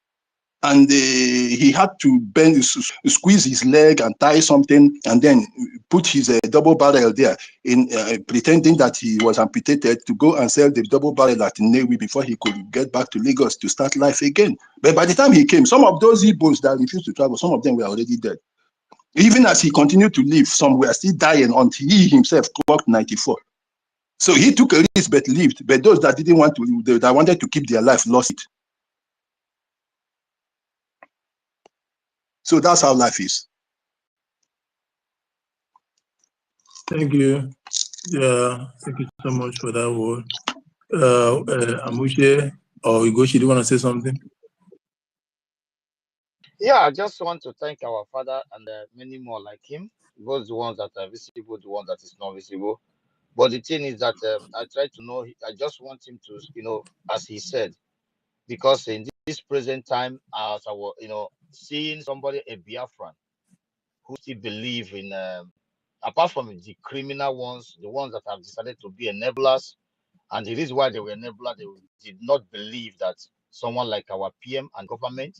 And he had to bend, squeeze his leg and tie something, and then put his double barrel there, in pretending that he was amputated, to go and sell the double barrel at Nnewi before he could get back to Lagos to start life again. But by the time he came, some of those Igbos that refused to travel, some of them were already dead. Even as he continued to live, some were still dying until he himself clocked 94. So he took a risk but lived. But those that didn't want to, that wanted to keep their life, lost it. So that's how life is. Thank you. Yeah, thank you so much for that word. Amushe or Ugochi, do you want to say something? Yeah, I just want to thank our father and many more like him, both the ones that are visible, the ones that is not visible. But the thing is that I try to know. I just want him to, as he said, because in this present time, as I was, seeing somebody a Biafran who still believe in, apart from the criminal ones, the ones that have decided to be enablers, and the reason why they were enablers, they did not believe that someone like our PM and government,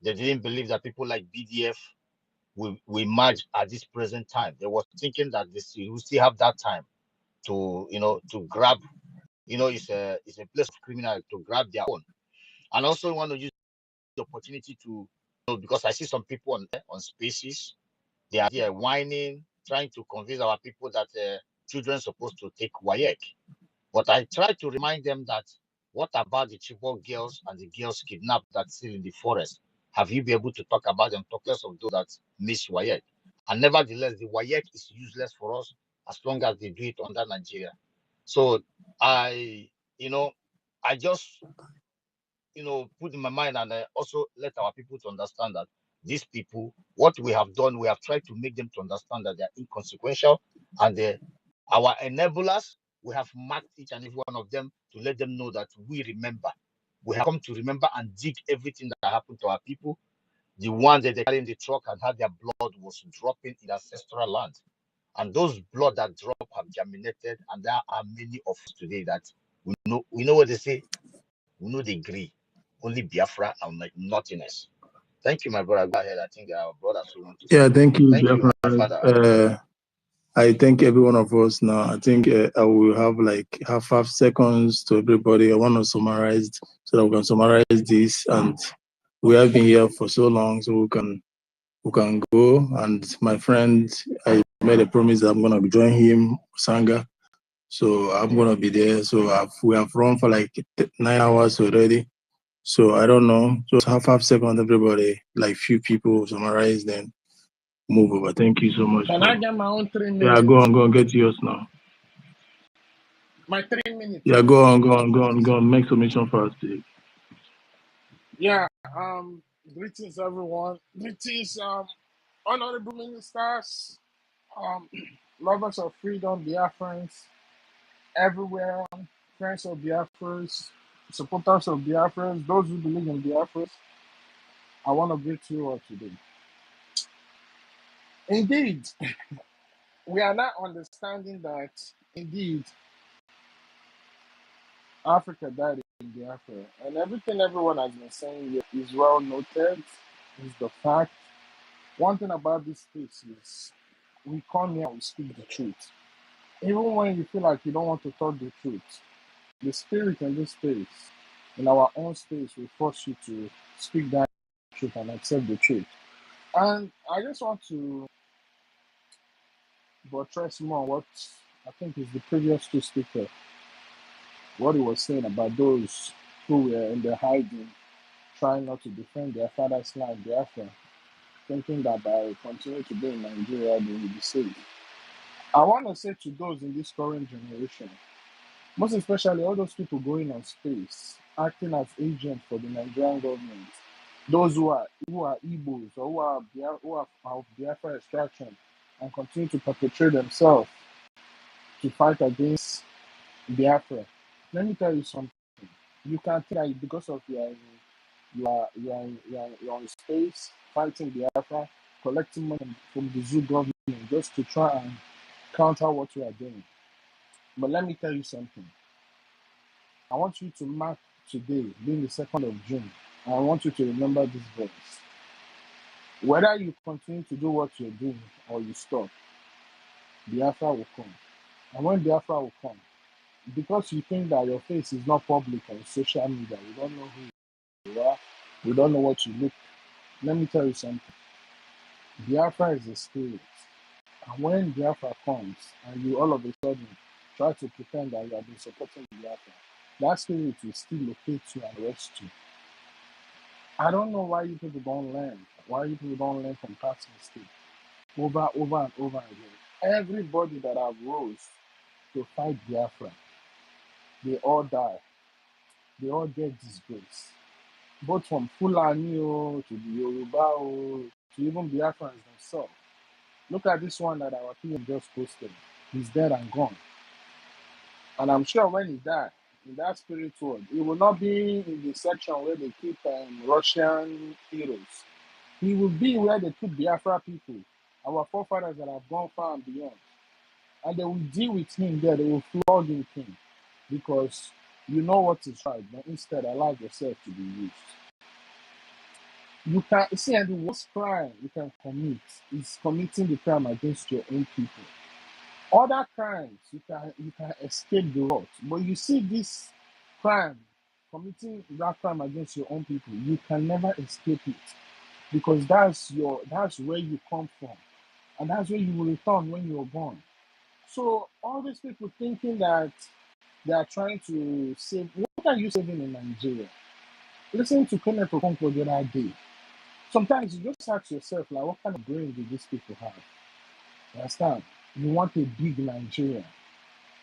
they didn't believe that people like BDF will merge at this present time. They were thinking that we still have that time to, to grab, it's a place of criminal to grab their own. And also want to use the opportunity to, because I see some people on spaces, they are there whining, trying to convince our people that children are supposed to take WAEC. But I try to remind them that what about the Chibok girls and the girls kidnapped that's still in the forest? Have you been able to talk about them, talk less of those that miss WAEC? And nevertheless, the WAEC is useless for us as long as they do it under Nigeria. So I, I just, put in my mind and also let our people to understand that these people, what we have done, we have tried to make them to understand that they are inconsequential and our enablers, we have marked each and every one of them to let them know that we remember. We have come to remember and dig everything that happened to our people. The ones that they carried in the truck and had their blood was dropping in ancestral land. And those blood that drop have germinated, and there are many of us today that we know what they say, we know they agree. Only Biafra and nothingness. Thank you, my brother. Go ahead. I think our brothers who want to Yeah, speak. thank you, Thank you, my Biafra. father. I thank every one of us now. I think I will have like 5 seconds to everybody. I want to summarize so that we can summarize this. And we have been here for so long, so we can go. And my friend, I made a promise that I'm going to join him, Sangha. So I'm going to be there. So we have run for like 9 hours already. So I don't know. Just have 5 seconds, everybody, like few people summarize, then move over. Thank you so much. Can I get my own 3 minutes? Yeah, go on, get yours now. My 3 minutes. Yeah, go on. Make submission first, please. Yeah. Greetings, everyone. Greetings, honorable ministers, lovers of freedom, Biafrans, everywhere, friends of Biafras, supporters of Biafras, those who believe in Biafras. I want to greet you all today. Indeed, we are now understanding that indeed Africa died in Biafra, and everything everyone has been saying here is well noted. Is the fact. One thing about this space is we come here and we speak the truth. Even when you feel like you don't want to talk the truth, the spirit in this space, in our own space, will force you to speak that truth and accept the truth. And I just want to but trust more what I think is the previous two speaker, what he was saying about those who were in the hiding, trying not to defend their father's land, Biafra, thinking that by continuing to be in Nigeria, they will be safe. I want to say to those in this current generation, most especially all those people going on space, acting as agents for the Nigerian government, those who are Igbos or who are of Biafra extraction and continue to perpetrate themselves to fight against Biafra. Let me tell you something. You can think that because of you're in space fighting Biafra, collecting money from the zoo government just to try and counter what you are doing. But let me tell you something. I want you to mark today, being the 2nd of June, and I want you to remember this verse. Whether you continue to do what you're doing or you stop, Biafra will come. And when Biafra will come, because you think that your face is not public on social media, you don't know who you are, you don't know what you look. Let me tell you something. Biafra is a spirit. And when Biafra comes and you all of a sudden try to pretend that you have been supporting Biafra, that spirit will still locate you and arrest you. I don't know why you people don't learn. Why you people don't learn from past mistakes over and over again. Everybody that have rose to fight Biafra, they all die. They all get disgrace. Both from Fulani to the Yoruba to even Biafrans themselves. Look at this one that our PM just posted. He's dead and gone. And I'm sure when he died, in that spirit world, it will not be in the section where they keep Russian heroes. He will be where they put Biafra people, our forefathers that have gone far and beyond. And they will deal with him there, they will flog him because you know what is right, but instead allow yourself to be used. You can see, and the worst crime you can commit is committing the crime against your own people. Other crimes you can escape the wrath, but you see this crime, committing that crime against your own people, you can never escape it because that's where you come from, and that's where you will return when you're born. So all these people thinking that they are trying to save, what are you saving in Nigeria? Listen to Kenneth Okonkwo the other day. Sometimes you just ask yourself, like, what kind of brain do these people have? You understand? You want a big Nigeria.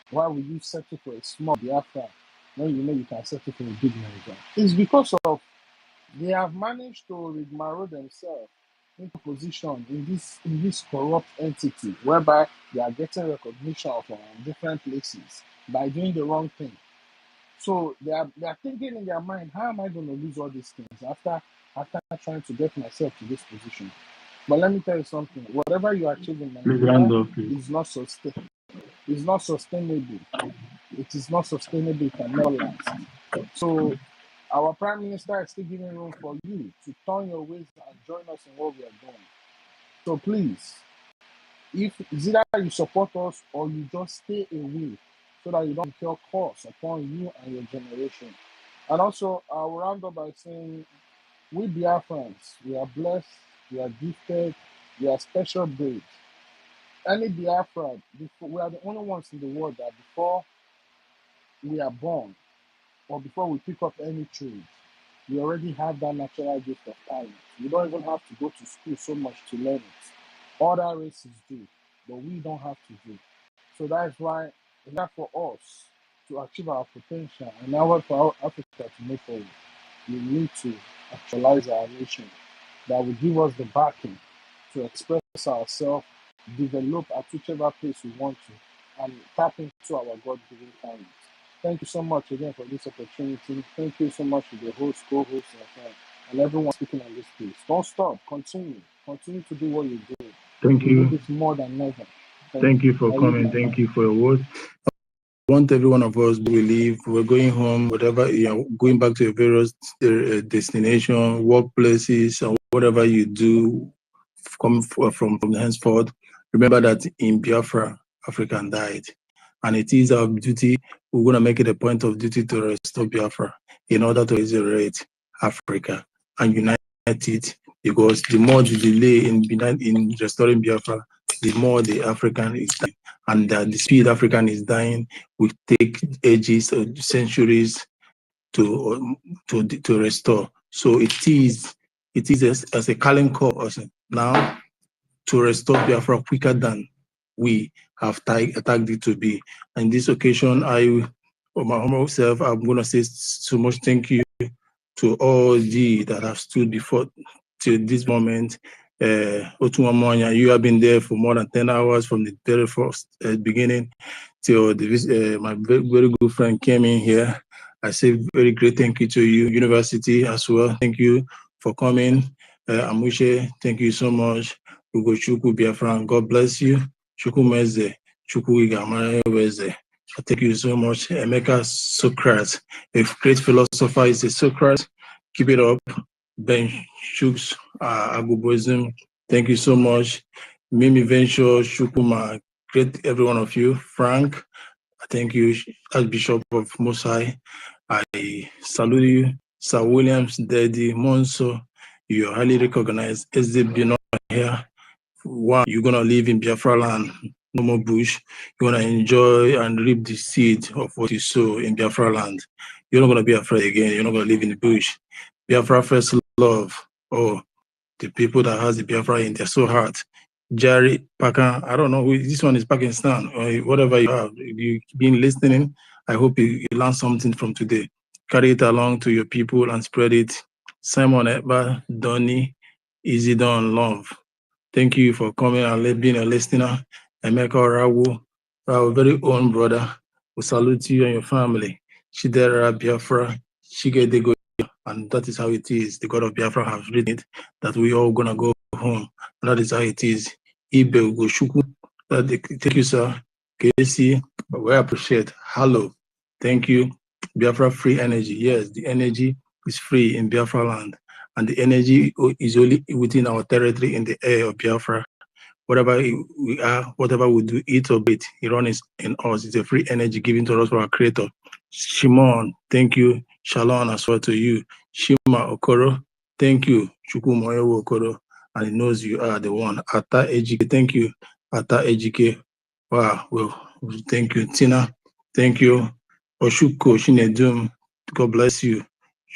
Why would you settle for a small Biafra when you know you can settle for a big Nigeria? It's because of they have managed to rigmarole themselves into position in this corrupt entity whereby they are getting recognition from different places by doing the wrong thing. So they are thinking in their mind, how am I going to lose all these things after trying to get myself to this position? But let me tell you something, whatever you achieve in Nigeria is not sustainable. It's not sustainable. It is not sustainable. It can never last. So our Prime Minister is still giving room for you to turn your ways and join us in what we are doing. So please, if it's either you support us or you just stay away so that you don't incur costs upon you and your generation. And also, I will round up by saying, we Biafrans, we are blessed, we are gifted, we are special breed. Any Biafra, we are the only ones in the world that before we are born or before we pick up any trade, we already have that natural gift of talent. We don't even have to go to school so much to learn it. Other races do, but we don't have to do. So that's why it's not for us to achieve our potential and now for Africa to move forward. We need to actualize our nation that will give us the backing to express ourselves, develop at whichever place we want to, and tap into our God-given talent. Thank you so much again for this opportunity. Thank you so much to the host, co-host, and everyone speaking on this place. Don't stop. Continue. Continue to do what you're doing. Thank You do you. this more than ever. Thank you for coming. Thank you for your words. I want every one of us to believe we're going home, whatever, going back to your various destination, workplaces, and whatever you do, come from henceforth. Remember that in Biafra, African died. And it is our duty, we're going to make it a point of duty to restore Biafra in order to resurrect Africa and unite it, because the more the delay in restoring Biafra, the more the African is dying, and the speed African is dying will take ages or centuries to restore. So it is as a calling call now to restore Biafra quicker than we have attacked it to be. And this occasion, for my humble self, I'm going to say so much thank you to all that have stood before till this moment. Otumwamonya, you have been there for more than 10 hours from the very first beginning till my very good friend came in here. I say very great thank you to you, University as well. Thank you for coming. Amushe, thank you so much. Ugo Chukwu Biafran, God bless you. Chukwu Meze, Chukwu Igamara. Thank you so much. Emeka Socrates, a great philosopher, is a Socrates. Keep it up. Ben Shooks, Aguboism, thank you so much. Mimi Venture, Shukuma, great every one of you. Frank, thank you. Archbishop of Mosai, I salute you. Sir Williams, Daddy, Monso, you're highly recognized. SDB not here. One, you're gonna live in Biafra land, no more bush. You're gonna enjoy and reap the seed of what you sow in Biafra land. You're not gonna be afraid again. You're not gonna live in the bush. Biafra first love. Oh, the people that has the Biafra in their soul heart. Jerry Pakan, I don't know who this one is, Pakistan or whatever you have. You've been listening. I hope you learned something from today. Carry it along to your people and spread it. Simon Ekba, Donny, Easy Don, Love. Thank you for coming and being a listener. Emeka Rawu, our very own brother. We salute you and your family. Chidera Biafra, Chigedego, and that is how it is. The God of Biafra has written it, that we all gonna go home. And that is how it is. Ibe Ugoshuku, thank you, sir. KC, we appreciate. Hello, thank you. Biafra free energy. Yes, the energy is free in Biafra land. And the energy is only within our territory in the air of Biafra. Whatever we are, whatever we do, eat or breathe, Iran is in us. It's a free energy given to us by our Creator. Shimon, thank you. Shalom as well to you. Shima Okoro, thank you. Chukwumoyewo Okoro, and he knows you are the one. Ata Ejike, thank you. Ata Ejike, wow, well, thank you. Tina, thank you. Oshuko Shinedum, God bless you.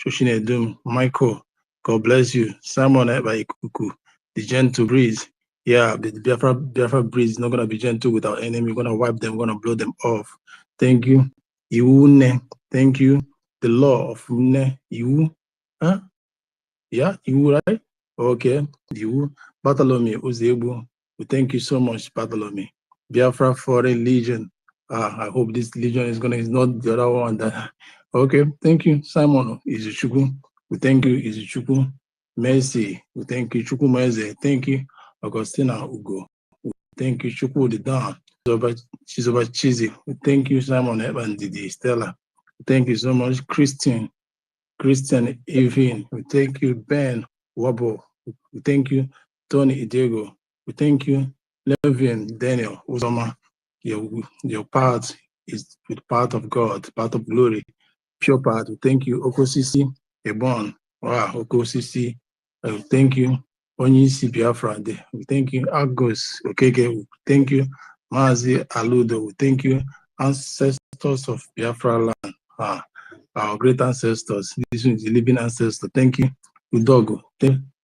Shoshinedum, Michael, God bless you. Simon Ekuku, the gentle breeze. Yeah, the Biafra breeze is not going to be gentle with our enemy. We're going to wipe them, we're going to blow them off. Thank you. Iwune, thank you. The law of Ne, Iwu. Huh? Yeah, Iwu, right? Okay. Iwu. Bartholomew Uzebu. We thank you so much, Bartholomew. Biafra Foreign Legion. I hope this legion is not the other one. Okay, thank you. Simon Izuchukwu. We thank you, Izuchukwu. Mercy. We thank you, Chukwu Mercy. Thank you. Augustina Ugo. Thank you, Chukwu the Dawn. She's over cheesy. Thank you, Simon Evan Didi Stella. Thank you so much, Christian Evin. We thank you, Ben Wabo. We thank you, Tony Idego. We thank you, Levin Daniel Uzoma. Your part is with part of God, part of glory, pure part. We thank you, Okosisi Ebon. Wow, Okosisi. Thank you. Onyisi Biafra, we thank you. Agos, okay, thank you. Mazi Aludo, we thank you. Ancestors of Biafra land, our great ancestors. This is the living ancestor. Thank you. Udogo,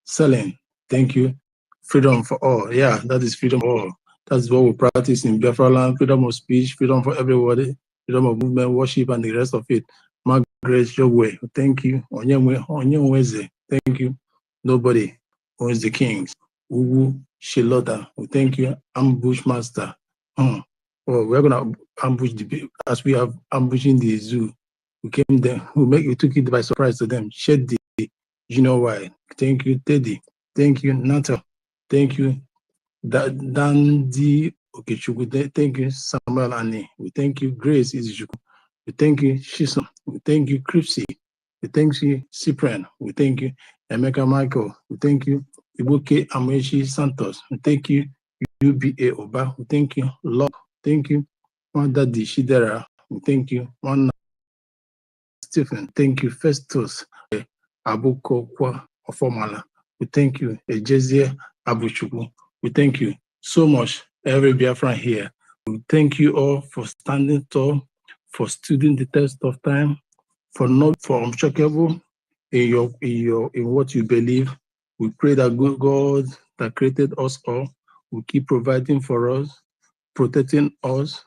Selling, thank you. Freedom for all, yeah, that is freedom for all. That's what we practice in Biafra land. Freedom of speech, freedom for everybody, freedom of movement, worship, and the rest of it. Margaret Jogwe, thank you. Onyeweze, thank you. Nobody owns the kings. Uwu Shilota, we thank you. Ambush master. Oh, we're gonna ambush as we have ambushing the zoo. We came there. We took it by surprise to them. Shed the, you know why? Thank you, Teddy. Thank you, Nata. Thank you, Dandy Okechukwu. Thank you, Samuel Ani. We thank you, Grace Izuchukwu. We thank you, Shison. We thank you, Cripsy. We thank you, Cyprian. We thank you, Emeka Michael. We thank you, Ibuke Amechi Santos. We thank you, UBA Oba. We thank you, Locke. Thank you, Daddy Shidera. We thank you, One Stephen. Thank you, Festus Abuko Kwa Ofomala. We thank you, Ejezie Abuchukwu. We thank you so much. every Biafran here. We thank you all for standing tall, for studing the test of time, for unshakable in what you believe. We pray that good God that created us all will keep providing for us, protecting us,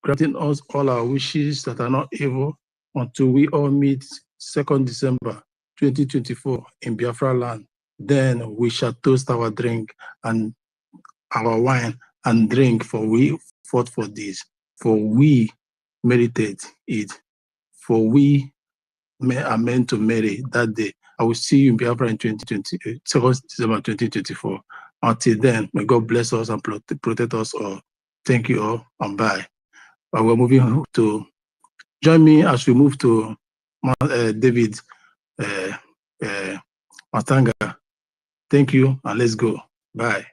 granting us all our wishes that are not evil until we all meet 2nd December 2024 in Biafra land. Then we shall toast our drink and our wine and drink, for we fought for this, for we merited it, for we are meant to marry that day. I will see you in Biafra in 2nd December 2024. Until then, may God bless us and protect us all. Thank you all and bye. We're moving to, join me as we move to David Matanga. Thank you and let's go. Bye.